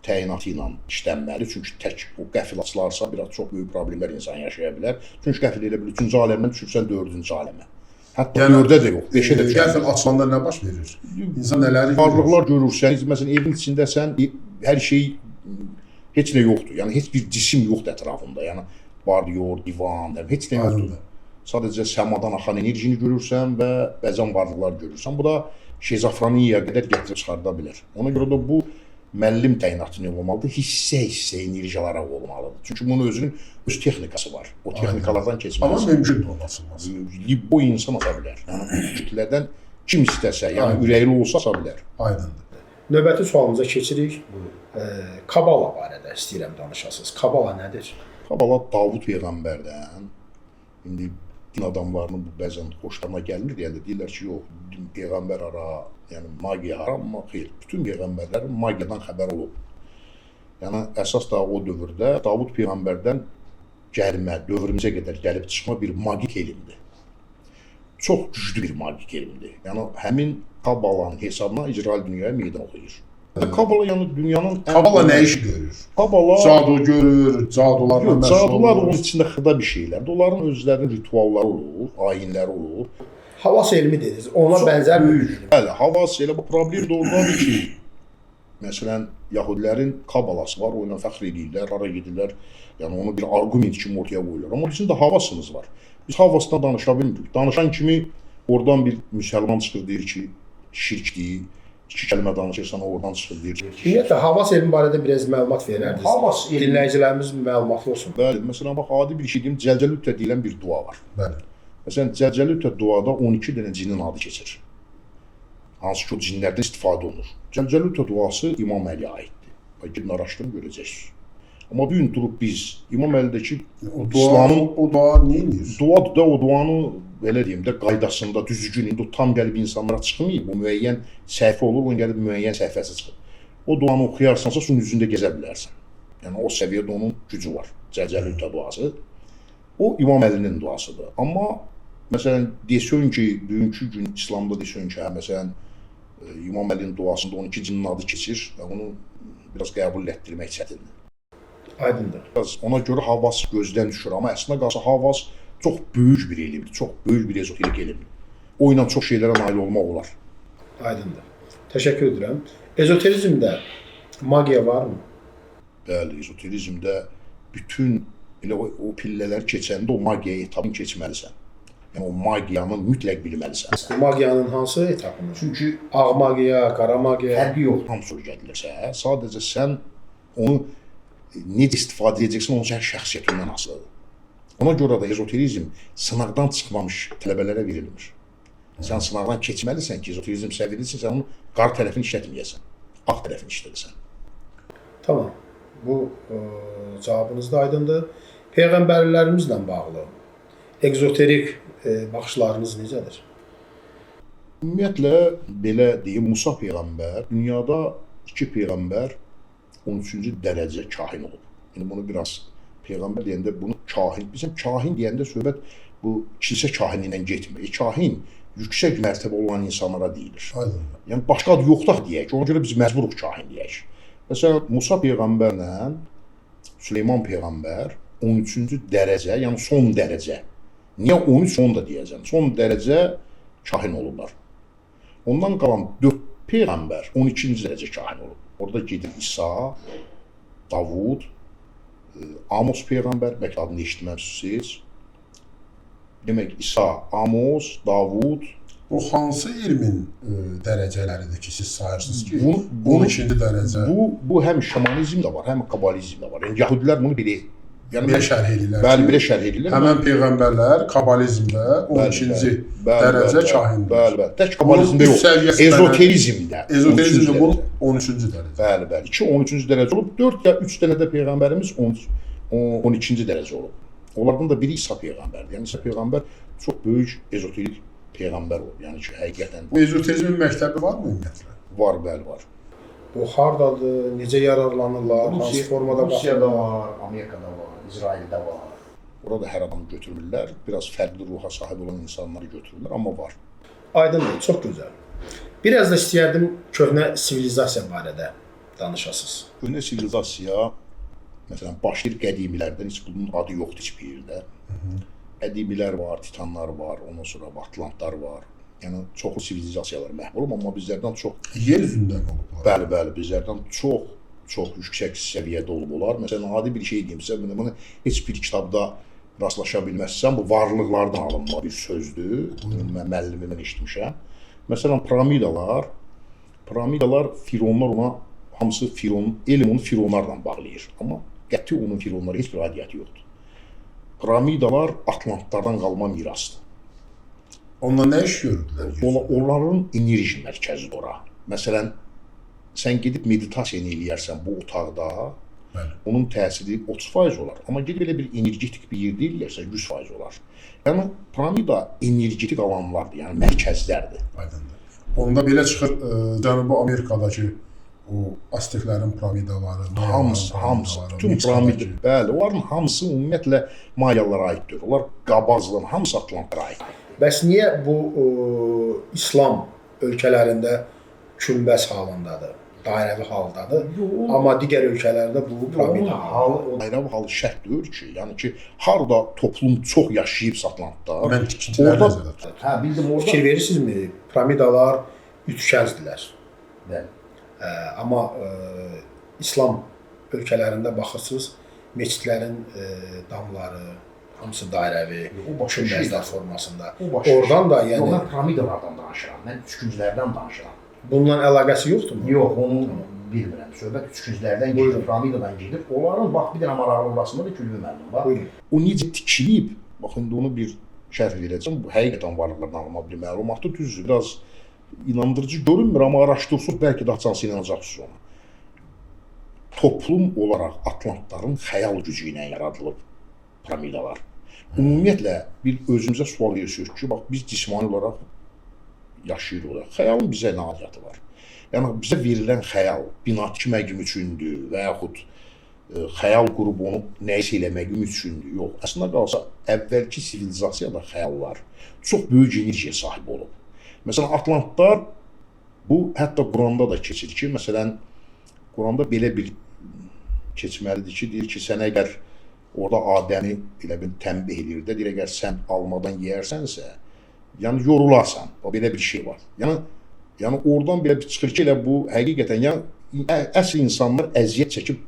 təyinatı ilə işlənməli. Çünki tək o qəfil açılarsa biraz çox böyük problemlər insan yaşaya bilər. Çünki qəfil elə bilir 3-cü aləmdən düşürsən 4-cü aləmə. Hətta 4-də də yox, 5-ə də düşürsən. Qəfil açılanda nə baş verir? İnsan nələri varlıqlar görürsən, məsələn evin içindəsən, hər şey heç nə yoxdur. Yəni heç bir cisim yoxdur ətrafında. Yəni baryor, divan, heç nə yoxdur. Sadəcə səmadan axan enerjini görürsən və bəzən varlıqlar görürsən. Bu da şizofreniyaya qədər gətirib çıxarda bilər. Ona görə də bu müəllim təyinatı nə olmalıdır? Hissə-hissə enerjiyalara olmalıdır. Çünki bunun özünün öz texnikası var. O texnikalardan keçməlisən. Amma mümkün olmasın. Bu insan asa bilər. Yəni kütlədən kim istəsə, yəni ürəkli olsa asa bilər. Aydındır. Növbəti sualımıza keçirik. Kabala barədə istəyirəm danışasınız. Kabala nədir? Kabala Davud peyğəmbərdən indi din adamlarının bu bəzən xoşlarına gəlmir deyəndə deyirlər ki, yox, peyğəmbər hara, yəni magiya hara, amma xeyr, bütün peyğəmbərlərin magiyadan xəbər olub. Yəni əsas da o dövrdə Davud peyğəmbərdən gəlmə, dövrümüzə qədər gəlib çıxma bir magik elmdir. Çox güclü bir magik elmdir. Yəni həmin Kabalanın hesabına icralı dünyaya meydan oxuyur. Kabala yəni dünyanın Kabala nə işi görür? Kabala Cadu görür, cadularla yox, məşğul cadular olur. onun içində xırda bir şeylərdir. Onların özlərinin ritualları olur, ayinləri olur. Havas elmi dediniz. Ona bənzər bir elm. Bəli, havas elə bu problem də ordadır ki, məsələn, Yahudilərin kabalası var, o ilə fəxr edirlər, hara gedirlər. Yəni onu bir arqument kimi ortaya qoyurlar. Amma bizim də havasımız var. Biz havasdan danışa bilmirik. Danışan kimi oradan bir müsəlman çıxır deyir ki, şirkdir. 2 kəlmə danışırsan, oradan çıxır deyir ki, Ümumiyyətlə, havas elmi barədə biraz məlumat verərdiniz. Havas elmi. Dinləyicilərimiz məlumatlı olsun. bəli, məsələn, bax, adi bir şey deyim, Cəlcəlütə deyilən bir dua var. Bəli. Məsələn, Cəlcəlütə duada 12 dənə cinin adı keçir. Hansı ki, o cinlərdən istifadə olunur. Cəlcəlütə duası İmam Əliyə aiddir. Gidin araşdırın, görəcəksiniz. Amma bu gün durub biz İmam Əlidəki İslamın O dua nə edir? duadır da, o duanı belə deyim də qaydasında, düzgün, indi o tam gəlib insanlara çıxmayıb, o müəyyən səhifə olur, onun gəlib müəyyən səhifəsi çıxır. O duanı oxuyarsansa suyun üzündə gəzə bilərsən. Yəni o səviyyədə onun gücü var. Cəlcəlütə duası. O İmam Əlinin duasıdır. Amma məsələn desən ki, bugünkü gün İslamda desən ki, məsələn İmam Əlinin duasında 12 cinin adı keçir və onu biraz qəbul etdirmək çətindir. Aydındır. Biraz ona görə havas gözdən düşür, amma əslində qalsa havas çox böyük bir elmdir, çox böyük bir ezoterik elmdir. O ilə çox şeylərə nail olmaq olar. Aydındır. Təşəkkür edirəm. Ezoterizmdə magiya varmı? Bəli, ezoterizmdə bütün elə o pillələri keçəndə o magiya etabını keçməlisən. Yəni o magiyanı mütləq bilməlisən. Magiyanın hansı etapını? Çünki Ağ magiya, qara magiya. fərqi yoxdur. Tam söylədilirsə, sadəcə sən onu necə istifadə edəcəksən, onun şəxsiyyətindən asılıdır. Ona görə də ezoterizm sınaqdan çıxmamış tələbələrə verilmir. Sən sınaqdan keçməlisən ki, ezoterizm səviyyəlisin, sən onun qar tərəfini işlətməyəsən, ağ tərəfini işlədəsən. Tamam. Bu cavabınız da aydındır. Peyğəmbərlərimizlə bağlı egzoterik baxışlarınız necədir? Ümumiyyətlə, belə deyim, Musa Peyğəmbər, dünyada 2 Peyğəmbər 13-cü dərəcə kahin olub. Yəni, bunu biraz Peyğəmbər deyəndə, bunu kahin, bizim kahin deyəndə söhbət bu kilsə kahini ilə getmir. Kahin yüksək mərtəbə olan insanlara deyilir. Aydın. Yəni, başqa adı yoxdur deyək, ona görə biz məcburuq kahin deyək. Məsələn, Musa Peyğəmbərlə Süleyman Peyğəmbər 13-cü dərəcə, yəni son dərəcə. Niyə 13 son da deyəcəm? Son dərəcə kahin olurlar. Ondan qalan 4 Peyğəmbər 12-ci dərəcə kahin olub. Orada gedir İsa, Davud, Amos Peyğəmbər, bəlkə adını eşitməmişsiniz. Demək, İsa, Amos, Davud. O hansı elmin dərəcələridir ki, siz sayırsınız ki, Bu- 12-ci dərəcə? Bu həm şamanizm də var, həm kabalizm də var. Yəni, yahudilər bunu belə, yəni, Belə şərh edirlər Bəli, ki, belə şərh edirlər. həmən peyğəmbərlər kabalizmdə 12-ci dərəcə kahindir. Bəli. Tək kabalizmdə Bunun yox, üst səviyyəsi ezoterizmdə. Ezoterizmdə 13-cü bu dərəcə. 13-cü dərəcə. Bəli, bəli. 2 13-cü dərəcə olub, 4 ya 3 dənə də peyğəmbərimiz 12-ci dərəcə olub. Onlardan da biri İsa peyğəmbərdir. Yəni İsa peyğəmbər çox böyük ezoterik peyğəmbər olub. Yəni ki, həqiqətən Bu ezoterizmin məktəbi varmı ümumiyyətlə? var, bəli, var. Bu hardadır, necə yararlanırlar, hansı formada Rusiyada baxırlar? var, Amerikada var, İsraildə var. Orada hər adamı götürmürlər. Biraz fərqli ruha sahib olan insanları götürürlər, amma var. Aydındır, çox gözəl. Biraz da istəyərdim köhnə sivilizasiya barədə danışasınız. Köhnə sivilizasiya, məsələn, başlayır qədimilərdən, heç bunun adı yoxdur heç bir yerdə. Qədimilər var, titanlar var, ondan sonra atlantlar var. Yəni, çoxlu sivilizasiyalar məhv olub, amma bizlərdən çox, Yer üzündən olublar. bəli, bizlərdən çox yüksək səviyyədə olub olar. Məsələn, adi bir şey deyim sizə, bunu heç bir kitabda rastlaşa bilməzsən, bu varlıqlardan alınma bir sözdür. Bunu mən müəllimimdən eşitmişəm. Məsələn, piramidalar fironlar ona hamısı firon, elm onu fironlarla bağlayır. Amma qəti onun fironlara heç bir aidiyyəti yoxdur. Piramidalar Atlantlardan qalma mirasdır. Onlar nə iş görürdülər? Onların enerji mərkəzidir ora. Məsələn, sən gedib meditasiyanı eləyərsən bu otaqda, Bəli. onun təsiri 30% olar. Amma gedib belə bir energetik bir yerdə eləyərsən 100% olar. Yəni, piramida energetik alanlardır, yəni mərkəzlərdir. Aydındır. Onda belə çıxır Cənubi Amerikadakı o Azteklərin piramidaları, Hamısı, piramidaları, bütün Meksikadakı. piramida, bəli, onların hamısı ümumiyyətlə Mayalara aiddir. Onlar qabazlığın hamısı Atlantlara aiddir. Bəs niyə bu İslam ölkələrində kümbəz halındadır, dairəvi haldadır, amma digər ölkələrdə bu piramida halı? Ayrı hal şərt deyir ki, yəni ki, harda toplum çox yaşayıb Atlantda, Mən tikintilər Orada- nəzərdə tuturam. Hə, bildim orada. Fikir verirsinizmi? Piramidalar üçkənzdilər. Bəli. Amma İslam ölkələrində baxırsınız, məscidlərin damları hamısı dairəvi, O başqa şey. kümbəzlər formasında. O başqa Oradan da Yox, yəni mən piramidalardan danışıram. Mən üçkünclərdən danışıram. bununla əlaqəsi yoxdurmu? Yox, onu bilmirəm. Söhbət üçkünclərdən Buyurun. gedir, piramidadan gedir. Onların bax bir dənə maraqlı orasında da külvi müəllim var. Buyurun. o necə tikilib, bax indi onu bir şərh verəcəm. Bu həqiqətən varlıqlardan alınma bir məlumatdır, düzdür. Biraz inandırıcı görünmür, amma araşdırsaq bəlkə də açansı inanacaqsınız ona. Toplum olaraq Atlantların xəyal gücü ilə yaradılıb piramidalar. Ümumiyyətlə bir özümüzə sual verirsiniz ki, bax biz cismani olaraq yaşayırıq. Xəyalın bizə nə aidiyyəti var? Yəni bizə verilən xəyal bina tikmək üçündür və yaxud xəyal qurub onu nəyisə eləmək üçündür. Yox, əslində qalsa əvvəlki sivilizasiyada xəyallar çox böyük enerjiyə sahib olub. Məsələn, Atlantlar bu hətta Quranda da keçir ki, məsələn, Quranda belə bir keçməlidir ki, deyir ki, sən əgər orada Adəmi elə bir tənbih edir də, deyir, əgər sən almadan yeyərsənsə, yəni yorularsan, belə bir şey var. Yəni oradan belə bir çıxır ki, elə bu həqiqətən, yəni əsl insanlar əziyyət çəkib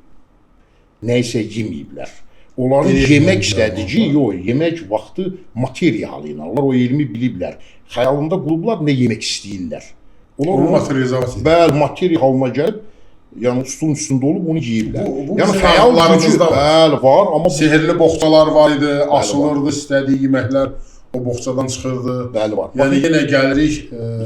nəyisə yeməyiblər. Onların yemək istədiyi, yox, yemək vaxtı materiya halı ilə, onlar o elmi biliblər. Xəyalında qurublar nə yemək istəyirlər. Onu materializasiya. Bəli, materiya halına gəlib yəni stolun üstündə olub onu yeyiblər. Bu Yəni bizim xəyal gücü həyatlarımızda var. bəli var, amma Sehirli boxçalar var idi, asılırdı istədiyi yeməklər o boxçadan çıxırdı. bəli var. Yəni yenə gəlirik.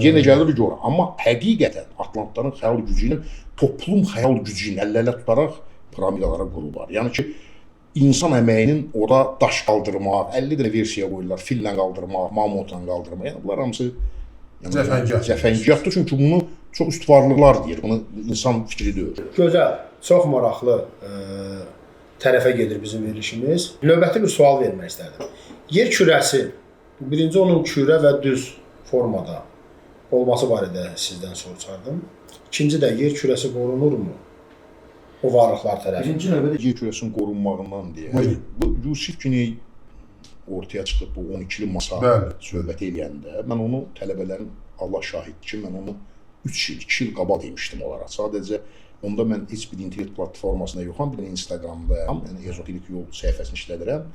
Yenə gəlir görə. Amma həqiqətən Atlantların xəyal gücü ilə toplum xəyal gücü ilə əl-ələ tutaraq piramidalara qururlar. Yəni ki, insan əməyinin ora daş qaldırmaq, 50 dənə versiya qoyurlar, fillə qaldırmaq, mamutla qaldırmaq. Yəni bunlar hamısı cəfəngiyatdır. Çünki bunu çox üstvarlıqlar deyir. Bunu insan fikri deyil. Gözəl, çox maraqlı tərəfə gedir bizim verilişimiz. Növbəti bir sual vermək istədim. Yer kürəsi, birinci onun kürə və düz formada olması barədə sizdən soruşardım. İkinci də yer kürəsi qorunurmu o varlıqlar tərəfindən? Birinci növbədə Yer kürəsinin qorunmağından deyə. Buyurun. Bu Yusif Güney ortaya çıxıb bu 12-li masa Bəli. söhbət eləyəndə mən onu tələbələrin Allah şahiddir ki, mən onu 2 il qabaq demişdim onlara. Sadəcə onda mən heç bir internet platformasında yoxam, bir Instagramdayam, yəni Ezoterik Yol səhifəsini işlədirəm.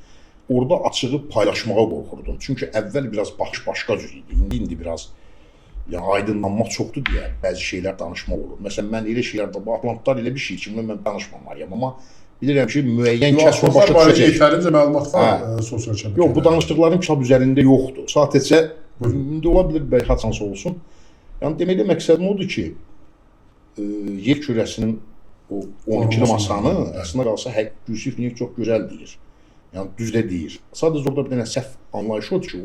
Orada açığı paylaşmağa qorxurdum. Çünki əvvəl biraz baxış başqa cür idi. İndi biraz yəni aydınlanmaq çoxdur deyə bəzi şeylər danışmaq olur. Məsələn, mən elə şeylərdə bu Atlantlar elə bir şey ki, mən danışmamalıyam, amma bilirəm ki, müəyyən kəsmə başa düşəcək. Yetərincə məlumat var sosial şəbəkələrdə. Yox, bu danışdıqlarım kitab üzərində yoxdur. Sadəcə indi ola bilər bəlkə haçansı olsun. Yəni deməkdə məqsədim odur ki, yer kürəsinin o 12-li masanı əslində qalsa Yusuf Güney çox gözəl deyir. Yəni düz də deyir. Sadəcə orada bir dənə səhv anlayış odur ki,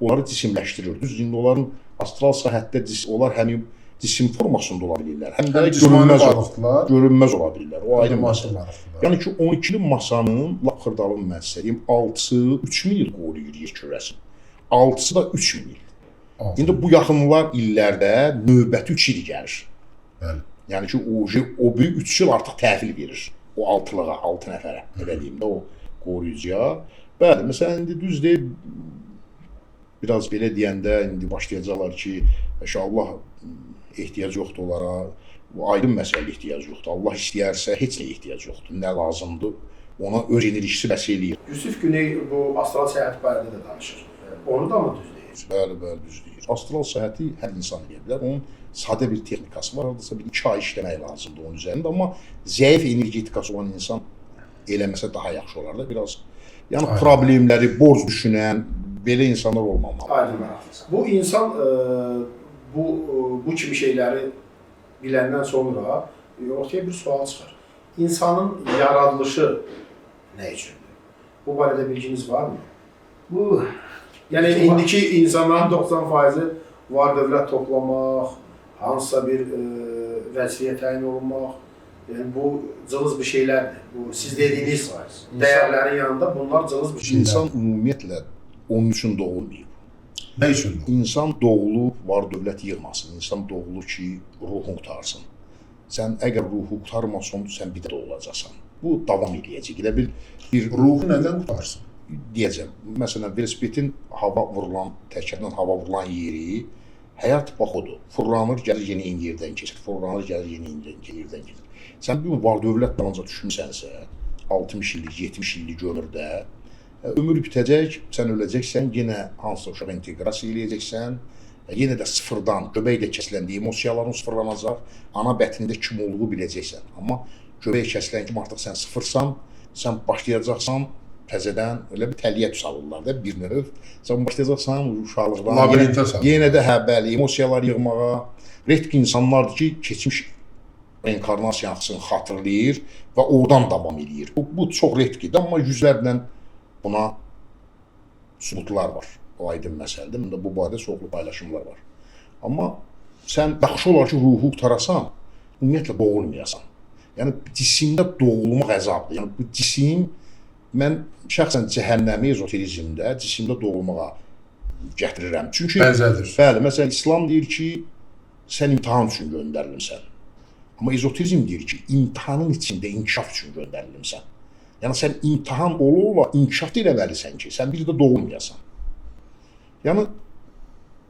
onları cisimləşdirir. Düz indi onların astral sahətdə onlar həm cisim formasında ola bilirlər, həm də görünməz ola bilirlər. O ayrı məsələ. Yəni ki, 12-li masanın lap xırdalığını mən sizə deyim, 6-sı 3000 il qoruyur yer kürəsini. 6-sı da 3000 il. İndi bu yaxınlar illərdə növbəti 3 il gəlir. Bəli. Yəni ki, o böyük 3 il artıq təhvil verir. O 6-lığa, 6 nəfərə, belə deyim də, o qoruyucuya. Bəli, məsələn, indi düz deyib, biraz belə deyəndə indi başlayacaqlar ki, Allah ehtiyac yoxdur onlara, aydın məsələ ehtiyac yoxdur. Allah istəyərsə heç nə ehtiyac yoxdur, nə lazımdır, ona öz enerjisi bəs eləyir. Yusuf Güney bu astral səyahət barədə də danışır. Onu da mı düz deyir? Bəli, düz deyir. Astral səyahəti hər insan edə bilər. Onun sadə bir texnikası var, haradasa bir 2 ay işləmək lazımdır onun üzərində, amma zəif energetikası olan insan eləməsə daha yaxşı olar da biraz. Yəni problemləri, borc düşünən belə insanlar olmamalı. Aydın. Bu insan bu kimi şeyləri biləndən sonra ortaya bir sual çıxır. İnsanın yaradılışı nə üçündür? Bu barədə bilginiz varmı? Yəni indiki insanların 90%-i var dövlət toplamaq, hansısa bir vəzifəyə təyin olunmaq, yəni bu cılız bir şeylərdir. Bu siz dediyiniz dəyərlərin yanında bunlar cılız bir şeylərdir. İnsan ümumiyyətlə onun üçün doğulmayıb. Nə üçün? İnsan doğulub, var dövlət yığmasın. İnsan doğulur ki, ruhun qutarsın. Sən əgər ruhu qutarmasan, sən bir də olacaqsan. Bu davam edəcək. Elə bir ruhu nədən qutarsın? Deyəcəm. Məsələn, velosipedin hava vurulan, təkərdən hava vurulan yeri, həyat bax odur. Fırlanır, gəlir yeni yerdən keçir. Fırlanır, gəlir yeni yerdən keçir. Sən bir var dövlət dalınca düşmüsənsə, 60 illik, 70 illik ömürdə, ömür bitəcək, sən öləcəksən, yenə hansısa uşaq inteqrasiya eləyəcəksən, yenə də sıfırdan, göbək də kəsiləndə emosiyaların sıfırlanacaq, ana bətnində kim olduğu biləcəksən. Amma göbək kəsilən kimi artıq sən sıfırsan, sən başlayacaqsan təzədən, elə bir təliyə salırlar da bir növ. Sən başlayacaqsan uşaqlıqdan, yenə də bəli, emosiyalar yığmağa. Redki insanlardır ki, keçmiş reinkarnasiyasını xatırlayır və oradan davam edir. Bu çox redkidir, amma yüzlərlə buna sübutlar var. O aydın məsələdir. Məndə bu barədə çoxlu paylaşımlar var. Amma sən yaxşı olar ki, ruhu qutarasan, ümumiyyətlə doğulmayasan. Yəni cisimdə doğulmaq əzabdır. Yəni bu cisim, mən şəxsən cəhənnəmi ezoterizmdə cisimdə doğulmağa gətirirəm. Çünki bəli, məsələn İslam deyir ki, sən imtahan üçün göndərilmisən. Amma ezoterizm deyir ki, imtahanın içində inkişaf üçün göndərilmisən. Yəni sən imtahan ola-ola inkişaf eləməlisən ki, sən bir də doğulmayasan. Yəni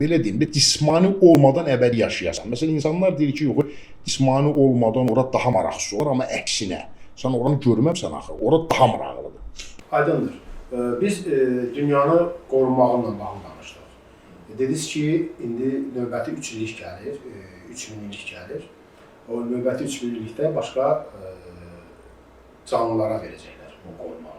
belə deyim də, cismani olmadan əbədi yaşayasan. Məsələn, insanlar deyir ki, yox, cismani olmadan ora daha maraqsız olur, amma əksinə. Sən oranı görməmsən axı, ora daha maraqlıdır. Aydındır. Biz dünyanı qorunmağınla bağlı danışdıq. Dediniz ki, indi növbəti 3 illik gəlir, 3000 illik gəlir. o növbəti 3 birlikdə başqa canlılara verəcəklər bu qorumağı.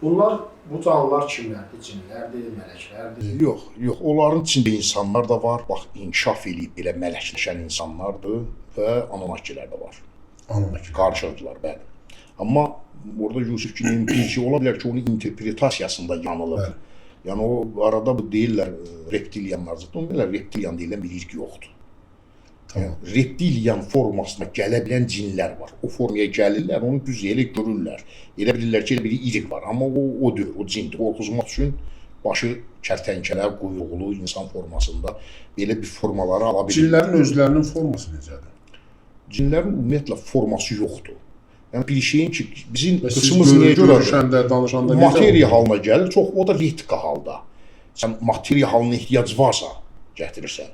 Bunlar, bu canlılar kimlərdir? Cinlərdir, mələklərdir? Yox, onların içində insanlar da var. Bax, inkişaf eləyib belə mələkləşən insanlardır və Anunnakilər də var. Anunnaki. Qarşıdırlar, bəli. Amma orada Yusifgilin bir şey ola bilər ki, onun interpretasiyasında yanılıb. Bəli. Yəni o arada bu deyirlər reptilianlar zətdə, onu deyirlər reptilian deyirlər, bilir ki, yoxdur. Tamam. Yəni, reptilian formasına gələ bilən cinlər var. O formaya gəlirlər, onu düz elə görürlər. Elə bilirlər ki, elə bir irik var, amma o deyil, o cindir. Qorxuzmaq üçün başı kərtənkələ, quyruqlu, insan formasında belə bir formaları ala bilir. Cinlərin özlərinin forması necədir? Cinlərin ümumiyyətlə forması yoxdur. Yəni bir şeyin ki, bizim Və siz qısmımız niyə görə görüşəndə, danışanda materiya halına gəlir, çox o da retika halda. Sən materiya halına ehtiyac varsa gətirirsən.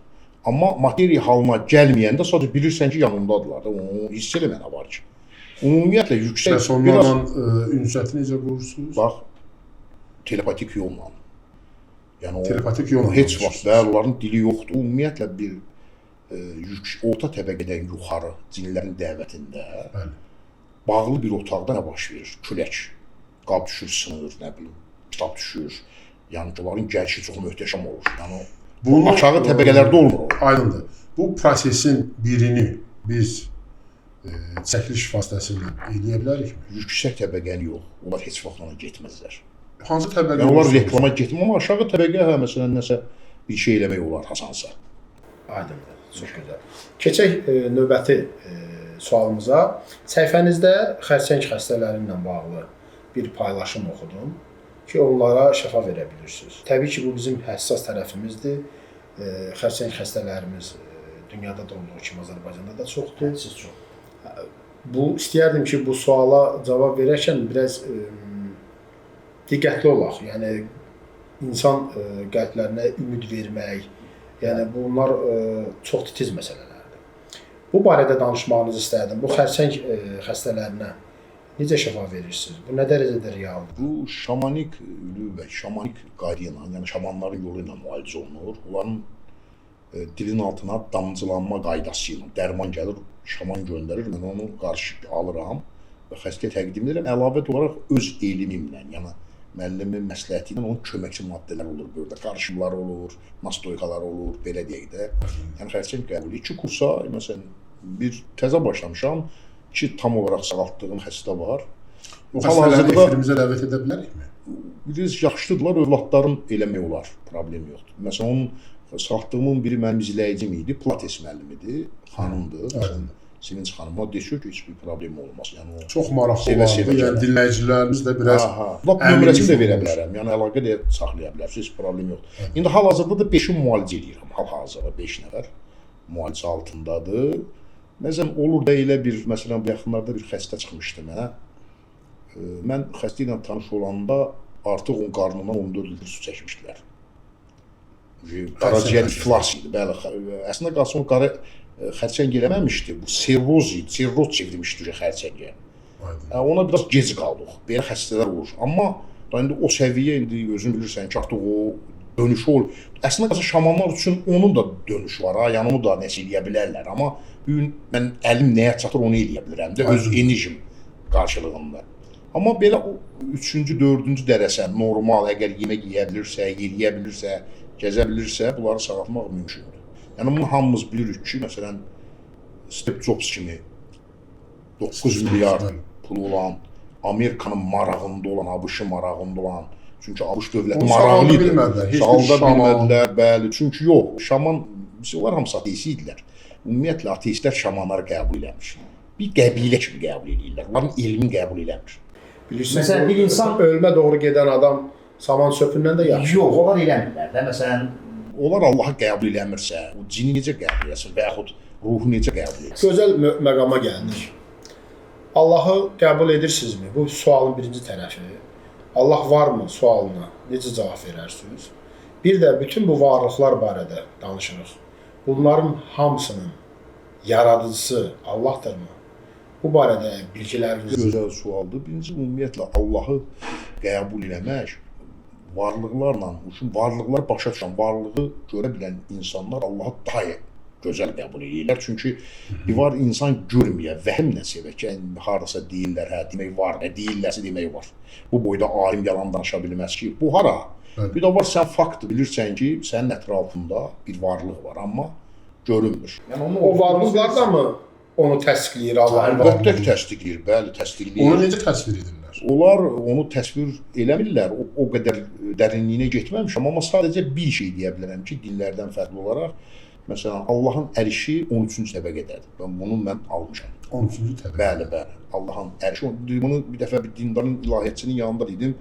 Amma materiya halına gəlməyəndə sadəcə bilirsən ki, yanındadılar da, onu hiss eləmənə var ki. Ümumiyyətlə yüksək Bəs onlarla ünsiyyəti necə qurursunuz? bax telepatik yolla. Yəni o Telepatik yolla heç danışırsınız. vaxt və onların dili yoxdur. Ümumiyyətlə bir orta təbəqədən yuxarı cinlərin dəvətində Bəli. bağlı bir otaqda nə baş verir? Külək, qab düşür, sınır, nə bilim, kitab düşür. Yəni onların gəlişi çox möhtəşəm olur. Yəni Bunu aşağı təbəqələrdə olmur o. Aydındır. Bu prosesin birini biz çəkiliş vasitəsilə eləyə bilərikmi? Yüksək təbəqəni yox. Onlar heç vaxt ona getməzlər. Hansı təbəqə? Yəni onlar reklama getmir, amma aşağı təbəqə hə məsələn nəsə bir şey eləmək olar hasansa. Aydındır. Çox gözəl. Keçək növbəti sualımıza. Səhifənizdə xərçəng xəstələri ilə bağlı bir paylaşım oxudum ki, onlara şəfa verə bilirsiniz. Təbii ki, bu bizim həssas tərəfimizdir. Xərçəng xəstələrimiz dünyada da olduğu kimi Azərbaycanda da çoxdur. Siz çox. Bu istəyərdim ki, bu suala cavab verərkən biraz diqqətli olaq. Yəni insan qəlblərinə ümid vermək, yəni bunlar çox titiz məsələlərdir. Bu barədə danışmağınızı istərdim. Bu xərçəng xəstələrinə necə şəfa verirsiniz? Bu nə dərəcədə realdır? Bu şamanik və şamanik qayda ilə, yəni şamanların yolu ilə müalicə olunur. Onların dilin altına damcılanma qaydası ilə dərman gəlir, şaman göndərir, mən onu qarşı alıram və xəstəyə təqdim edirəm. Əlavə olaraq öz elmimlə, yəni müəllimin məsləhəti ilə onun köməkçi maddələr olur burada. Qarışımlar olur, nastoykalar olur, belə deyək də. Yəni xərçəng qəbulu 2 kursa, məsələn, bir təzə başlamışam ki, tam olaraq sağaltdığım xəstə var. O xəstələri efirimizə dəvət edə bilərikmi? Biz yaxşıdırlar, övladların eləmək olar, problem yoxdur. Məsələn, onun sağaltdığımın biri mənim izləyicim idi, Pilates müəllimidir, xanımdır. Sevinç xanım, o deyir ki, heç bir problem olmaz. Yəni o çox maraqlı olardı. Yəni dinləyicilərimiz də biraz lap nömrəsini də verə bilərəm. Yəni əlaqə də saxlaya bilərsiniz, heç problem yoxdur. İndi hal-hazırda da 5-i müalicə edirəm. Hal-hazırda 5 nəfər müalicə altındadır. Məsələn, olur da elə bir, məsələn, bu yaxınlarda bir xəstə çıxmışdı mənə. Mən xəstə ilə tanış olanda artıq onun qarnından 14 litr su çəkmişdilər. Qaraciyər iflas idi, bəli. Əslində qalsın, o xərçəng eləməmişdi, bu sirroz idi, sirroz çevirmişdi xərçəngə. Ona biraz gec qaldıq, belə xəstələr olur. Amma indi o səviyyə, indi özün bilirsən ki, artıq o dönüşü olur. Əslində qalsın, şamanlar üçün onun da dönüşü var, yəni onu da nəsə eləyə bilərlər. Amma bugün mən əlim nəyə çatır, onu eləyə bilirəm də, öz enerjim qarşılığında. Amma belə o 3-cü, 4-cü dərəcə normal, əgər yemək yeyə bilirsə, yeriyə bilirsə, gəzə bilirsə, bunları sağaltmaq mümkündür. Yəni bunu hamımız bilirik ki, məsələn, Steve Jobs kimi 9 milyard pulu olan, Amerikanın marağında olan, ABŞ-ın marağında olan, çünki ABŞ dövləti maraqlı idi. Sağalda bilmədilər, bəli. Çünki yox, şaman, onlar hamısı ateist idilər. Ümumiyyətlə, ateistlər şamanları qəbul eləmiş. Bir qəbilə kimi qəbul edirlər. Onların elmin qəbul eləmir. Bilirsiniz, Məsələn, bir insan ölmə doğru gedən adam saman söpündən də yaxşı. yox, onlar eləmirlər də. Məsələn, Onlar Allahı qəbul eləmirsə, o cini necə qəbul eləsin və yaxud ruhu necə qəbul etsin? Gözəl məqama gəldik. Allahı qəbul edirsinizmi? Bu sualın birinci tərəfi. Allah varmı sualına necə cavab verərsiniz? Bir də bütün bu varlıqlar barədə danışırıq. Bunların hamısının yaradıcısı Allah'tırmı? Bu barədə bilgiləriniz Gözəl sualdır. Birinci, ümumiyyətlə Allahı qəbul eləmək varlıqlarla, varlıqlar başa düşən, varlığı görə bilən insanlar Allahı daha gözəl qəbul edirlər. Çünki bir var insan görməyə, vəhmlə sevək ki, hardasa deyirlər, hə, demək var, deyirlərsə demək var. Bu boyda alim yalan danışa bilməz ki, bu hara? Bir də var, sən fakt bilirsən ki, sənin ətrafında bir varlıq var, amma görünmür. Yəni O varlıqlar da mı onu təsdiqləyir Allahın varlığı? Əlbəttə təsdiqləyir, bəli, təsdiqləyir. Onu necə təsvir edirlər? Onlar onu təsvir eləmirlər, o qədər dərinliyinə getməmişəm, amma sadəcə bir şey deyə bilərəm ki, dinlərdən fərqli olaraq, məsələn, Allahın ərşi 13-cü təbəqədədir. Bunu mən almışam. 13-cü təbəqə. Bəli, bəli. Allahın ərşi. Bunu bir dəfə bir dindarın ilahiyyatçının yanında dedim,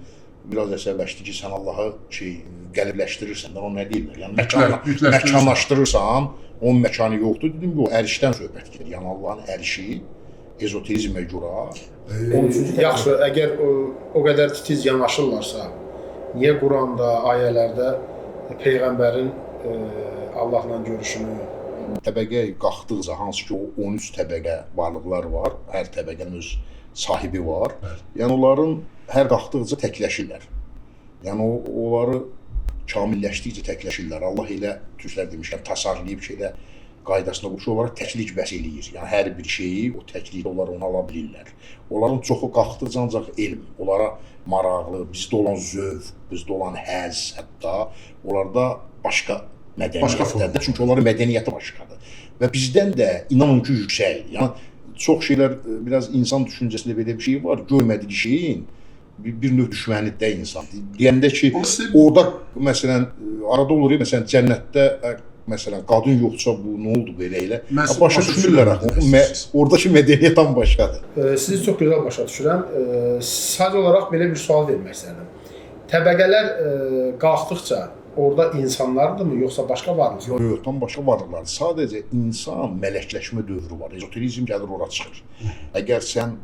biraz əsəbləşdi ki, sən Allahı qəlibləşdirirsən, o nə deyirlər? Yəni məkanlaşdırırsan, onun məkanı yoxdur. Dedim ki, o ərşdən söhbət gedir. Yəni Allahın ərşi ezoterizmə görə. Yaxşı, əgər o qədər titiz yanaşırlarsa, niyə Quranda, ayələrdə peyğəmbərin Allahla görüşünü Təbəqə qalxdıqca, hansı ki o 13 təbəqə varlıqlar var, hər təbəqənin öz sahibi var. Yəni onların hər qalxdıqca təkləşirlər. Yəni onları kamilləşdikcə təkləşirlər. Allah elə türklər demişlər, təsarlayıb şeylə qaydasına qoşu olaraq təklik bəs eləyir. Yəni hər bir şeyi o təklikdə onlar onu ala bilirlər. Onların çoxu qalxdıqca ancaq elm, onlara maraqlı, bizdə olan zövq, bizdə olan həzz, hətta onlarda başqa mədəniyyətdədir. Çünki onların mədəniyyəti başqadır. Və bizdən də inanın ki, yüksək. Yəni çox şeylər, biraz insan düşüncəsində belə bir şey var, görmədiyi şeyin bir növ düşmənlikdə insan. Deyəndə ki, orada məsələn arada olur, məsələn cənnətdə məsələn qadın yoxsa bu nə oldu belə elə? Başa düşmürlər axı. Oradakı mədəniyyət tam başqadır. Sizi çox gözəl başa düşürəm. Sadəcə olaraq belə bir sual vermək istərdim. Təbəqələr qalxdıqca orada insanlardırmı yoxsa başqa varlıqlar? Yox, tam başqa varlıqlardır. Sadəcə insan mələkləşmə dövrü var. Ezoterizm gəlir ora çıxır. Əgər sən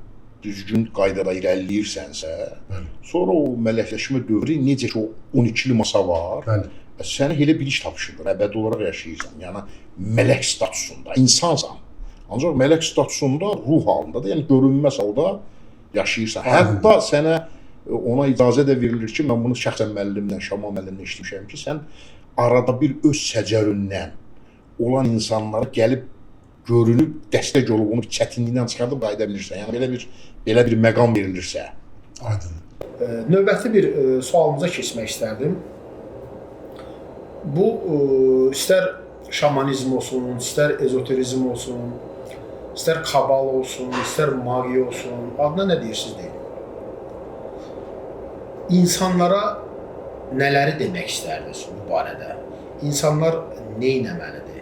düzgün qaydada irəliləyirsənsə, sonra o mələkləşmə dövrü necə ki o 12-li masa var. Sənə elə bir iş tapşırılır, əbədi olaraq yaşayırsan. Yəni mələk statusunda, insansan. Ancaq mələk statusunda ruh halındadır, yəni görünməz halda yaşayırsan. Hətta sənə ona icazə də verilir ki, mən bunu şəxsən müəllimdən, Şaman müəllimdən işləmişəm ki, sən arada bir öz səcəründən olan insanlara gəlib görünüb, dəstək olub, onu çətinlikdən çıxardıb qayıda bilirsən. Yəni belə bir məqam verilirsə. Aydın. Növbəti bir sualımıza keçmək istərdim. Bu istər şamanizm olsun, istər ezoterizm olsun, istər kabal olsun, istər magiya olsun, adına nə deyirsiniz deyin. İnsanlara nələri demək istərdiniz bu barədə? İnsanlar nə etməlidir?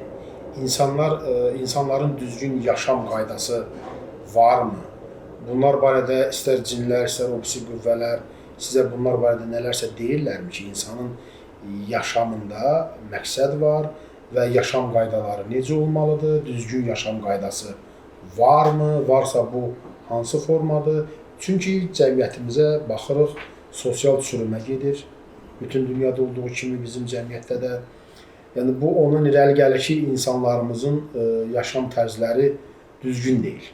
İnsanların düzgün yaşam qaydası varmı? Bunlar barədə istər cinlər, istər obsi qüvvələr sizə bunlar barədə nələrsə deyirlərmi ki, insanın yaşamında məqsəd var və yaşam qaydaları necə olmalıdır? Düzgün yaşam qaydası varmı? Varsa bu hansı formadır? Çünki cəmiyyətimizə baxırıq, sosial çürümə gedir. Bütün dünyada olduğu kimi bizim cəmiyyətdə də. Yəni bu onun irəli gəlir ki, insanlarımızın yaşam tərzləri düzgün deyil.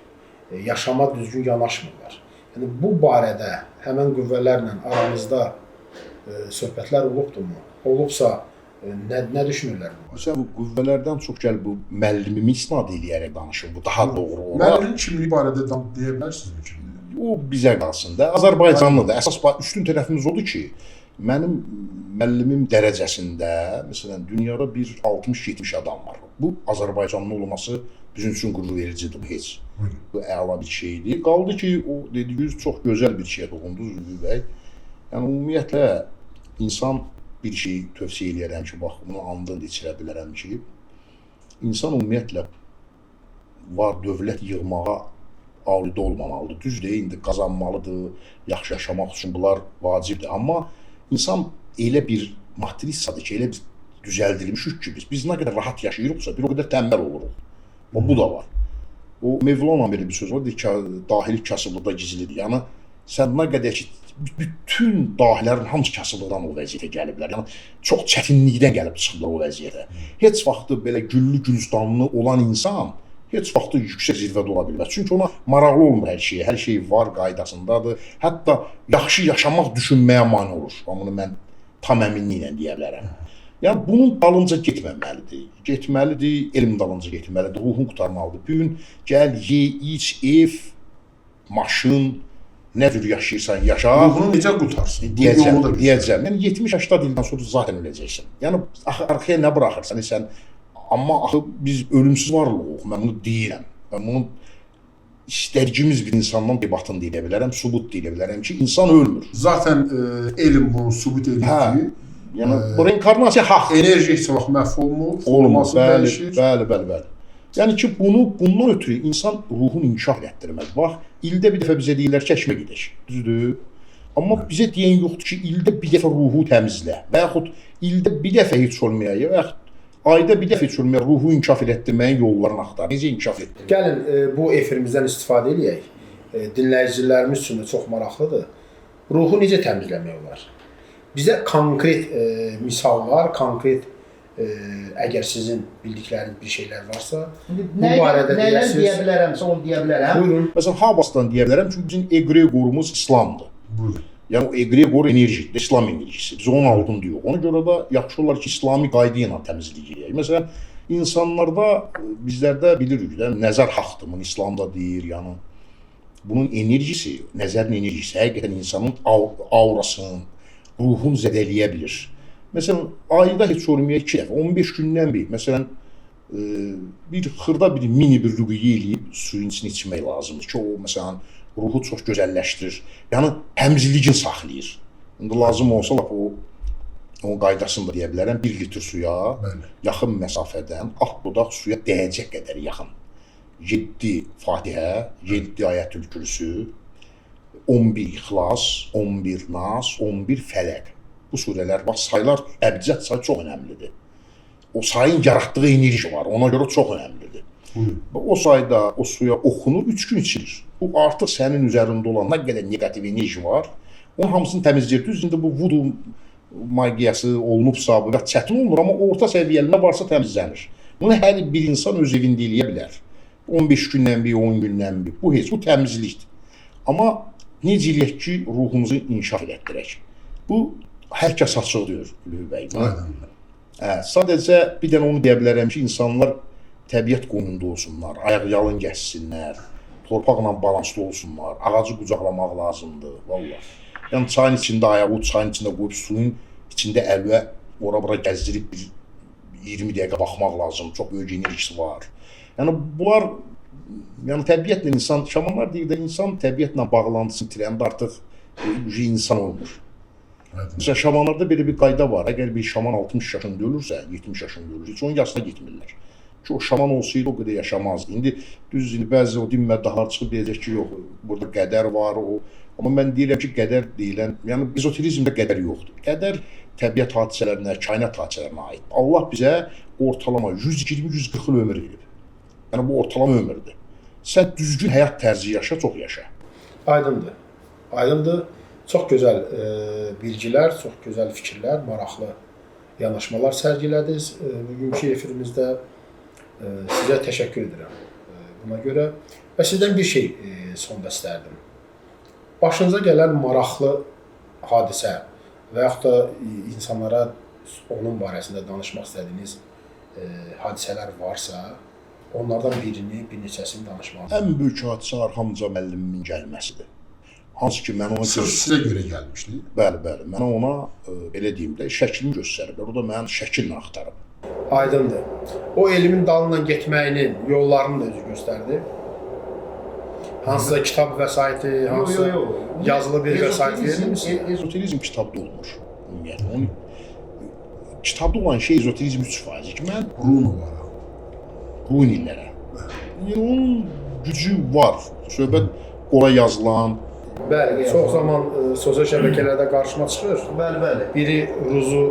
Yaşama düzgün yanaşmırlar. Yəni bu barədə həmən qüvvələrlə aramızda söhbətlər olubdurmu? Olubsa nə düşünürlər? Məsələn, bu qüvvələrdən çox gəl bu müəllimimi isnad eləyərək danışır. Bu daha doğru olar. Müəllimin kimliyi barədə deyə bilərsinizmi kimliyi? O bizə qalsın da. Azərbaycanlıdır. Əsas üstün tərəfimiz odur ki, mənim müəllimim dərəcəsində, məsələn, dünyada bir 60-70 adam var. Bu Azərbaycanlı olması bizim üçün qürur vericidir bu heç. Bu əla bir şeydir. Qaldı ki, o dediyiniz çox gözəl bir şeyə toxundunuz Zülfü bəy. Yəni ümumiyyətlə insan bir şey tövsiyə eləyərəm ki, bax bunu andın içirə bilərəm ki, insan ümumiyyətlə var dövlət yığmağa aludə olmamalıdır. Düzdür, indi qazanmalıdır, yaxşı yaşamaq üçün bunlar vacibdir. Amma insan elə bir matrisadır ki, elə bir düzəldilmişik ki biz nə qədər rahat yaşayırıqsa, bir o qədər tənbəl oluruq. Bu da var. O Mevlana belə bir söz var, deyir ki, dahili kasıblıqda gizlidir. Yəni, sən nə qədər ki, bütün dahilərin hamısı kasıblıqdan o vəziyyətə gəliblər. Yəni, çox çətinlikdən gəlib çıxırlar o vəziyyətə. Heç vaxtı belə güllü gülistanlı olan insan heç vaxtı yüksək zirvədə ola bilməz. Çünki ona maraqlı olmur hər şey var qaydasındadır. Hətta yaxşı yaşamaq düşünməyə mane olur. Bunu mən tam əminliklə deyə bilərəm. Yəni bunun dalınca getməməlidir. Getməlidir, elm dalınca getməlidir, ruhun qurtarmalıdır. Bu gün gəl, ye, iç, ev, maşın, nə cür yaşayırsan yaşa. Ruhunu necə qutarsın? Bu yolu da Deyəcəm. Yəni 70-80 ildən sonra zaten öləcəksən. Yəni arxaya nə buraxırsan sən? Amma axı biz ölümsüz varlığıq. Mən bunu deyirəm. Mən bunu istədiyimiz bir insandan debatını deyə bilərəm, sübut deyə bilərəm ki, insan ölmür. Zaten elm bunu sübut edir ki, yəni reinkarnasiya haqq. enerji heç vaxt məhv olmur, Olmur, forması dəyişir. bəli. Yəni ki, bundan ötürü insan ruhunu inkişaf etdirməz. Bax, ildə bir dəfə bizə deyirlər ki, kəşfə gedək. Düzdür? Amma bizə deyən yoxdur ki, ildə bir dəfə ruhu təmizlə və yaxud ildə bir dəfə heç olmayayıq və yaxud ayda bir dəfə heç olmayayıq, ruhu inkişaf etdirməyin yollarını axtar. Necə inkişaf etdirir? Gəlin bu efirimizdən istifadə edək. Dinləyicilərimiz üçün də çox maraqlıdır. Ruhu necə təmizləmək olar? Bizə konkret misallar, konkret əgər sizin bildikləriniz bir şeylər varsa, bu barədə nələr deyəsiniz. deyə bilərəmsə onu deyə bilərəm. Buyurun. Məsələn, Habasdan deyə bilərəm çünki bizim eqregorumuz İslamdır. Buyurun. Yəni o eqregor enerjidir, İslam enerjisi. Biz onun altını deyirik. Ona görə də yaxşı olar ki, İslami qayda ilə təmizlik edək. Məsələn, insanlarda bizlərdə bilirik də nəzər haqqdır, bunu İslamda deyir, yəni bunun enerjisi, nəzərin enerjisi həqiqətən insanın aurasını, ruhunu zədələyə bilir. Məsələn, ayda heç olmaya 2 dəfə, 15 gündən bir, məsələn, bir xırda bir mini bir rüqiyyə eləyib suyun içini içmək lazımdır ki, o məsələn ruhu çox gözəlləşdirir. Yəni təmizliyini saxlayır. İndi lazım olsa lap o qaydasını da deyə bilərəm. 1 litr suya yaxın məsafədən alt dodaq suya dəyəcək qədər yaxın. 7 Fatihə, 7 Ayətül Kürsü, 11 İxlas, 11 Nas, 11 Fələq. Bu surələr, bax saylar, əbcəd sayı çox önəmlidir. O sayın yaratdığı enerji var, ona görə çox önəmlidir. O sayda o suya oxunur, 3 gün içilir. Bu artıq sənin üzərində olan nə qədər negativ enerji var, onun hamısını təmizləyir. Düz indi bu vudu magiyası olunubsa, bu çətin olur, amma orta səviyyəli nə varsa təmizlənir. Bunu hər bir insan öz evində eləyə bilər. 15 gündən bir, 10 gündən bir. Bu heç, bu təmizlikdir. Amma necə eləyək ki, ruhumuzu inkişaf etdirək? Bu hər kəs açıq deyir Ülvi bəy. Sadəcə bir dənə onu deyə bilərəm ki, insanlar təbiət qoynunda olsunlar, ayaq yalın gəzsinlər, torpaqla balanslı olsunlar, ağacı qucaqlamaq lazımdır, vallahi. Yəni çayın içində ayağı çayın içində qoyub suyun içində əlvə ora-bura gəzdirib bir 20 dəqiqə baxmaq lazım, çox böyük enerjisi var. Yəni bunlar, yəni təbiətlə insan, şamanlar deyir də insan təbiətlə bağlantısını itirəndə artıq insan olmur. Məsələn, şamanlarda belə bir qayda var. Əgər bir şaman 60 yaşında ölürsə, 70 yaşında ölürsə, heç onun yaşına getmirlər. Ki o şaman olsaydı o qədər yaşamazdı. İndi düz bəzi o dinmə daha çıxıb deyəcək ki, yox, burada qədər var, o. Amma mən deyirəm ki, qədər deyilən, yəni ezoterizmdə qədər yoxdur. Qədər təbiət hadisələrinə, kainat hadisələrinə aid. Allah bizə ortalama 120-140 il ömür verib. Yəni bu ortalama ömürdür. Sən düzgün həyat tərzi yaşa, çox yaşa. Aydındır. Aydındır. Çox gözəl bilgilər, çox gözəl fikirlər, maraqlı yanaşmalar sərgilədiniz. Bugünkü efirimizdə sizə təşəkkür edirəm buna görə. Və sizdən bir şey sonda istərdim. Başınıza gələn maraqlı hadisə və yaxud da insanlara onun barəsində danışmaq istədiyiniz hadisələr varsa, onlardan birini, bir neçəsini danışmalısınız. Ən böyük hadisə Arxamca müəllimimin gəlməsidir. Hansı ki, mən ona sizə görə gəlmişdi. Bəli, mən ona belə deyim də şəklini göstəriblər. O da mənim şəkillə axtarıb. Aydındır. O elmin dalından getməyinin yollarını da özü göstərdi. Hansısa kitab vəsaiti, hansı yazılı bir vəsait verir misiniz? Ezoterizm kitabda olmur. Ümumiyyətlə, onun kitabda olan şey ezoterizm 3%. Ki, mən runillərə. Yəni onun gücü var. Söhbət ora yazılan. Bəli, çox zaman sosial şəbəkələrdə qarşıma çıxır. Bəli. Biri ruzu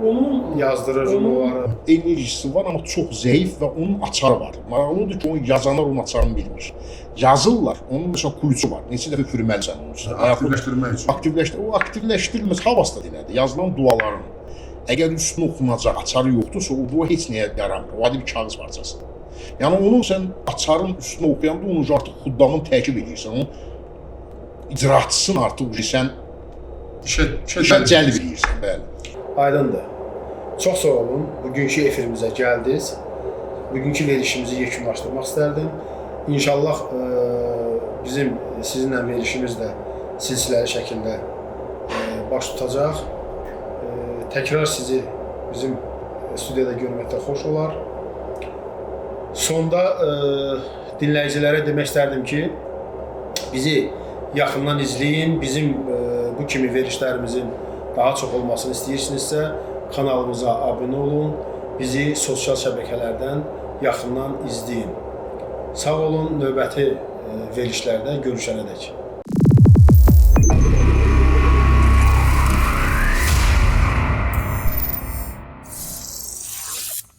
onun yazdırır onları. Enerjisi var, amma çox zəif və onun açarı var. Maraqlıdır ki, onu yazanlar onun açarını bilmir. Yazırlar, onun mesela kuyusu var. Neçə dəfə fürməlisən onu. Aktivləşdirmək üçün. O aktivləşdirilməz havasında deyilədir. Yazılan duaların. Əgər üstünə oxunacaq açarı yoxdursa, o dua heç nəyə yaramır. O adı bir kağız parçası. Yəni onu sən açarın üstünə oxuyanda onu artıq xuddamın təkib edirsən. Onun icraçısını artıq sən işə cəlb edirsən, bəli. Aydındır. Çox sağ olun. Bugünkü efirimizə gəldiniz. Bugünkü verilişimizi yekunlaşdırmaq istərdim. İnşallah bizim sizinlə verilişimiz də silsiləli şəkildə baş tutacaq. Təkrar sizi bizim studiyada görməkdə xoş olar. Sonda dinləyicilərə demək istərdim ki, bizi yaxından izləyin. Bizim bu kimi verilişlərimizin daha çox olmasını istəyirsinizsə, kanalımıza abunə olun. Bizi sosial şəbəkələrdən yaxından izləyin. Sağ olun, növbəti verilişlərdə görüşənədək.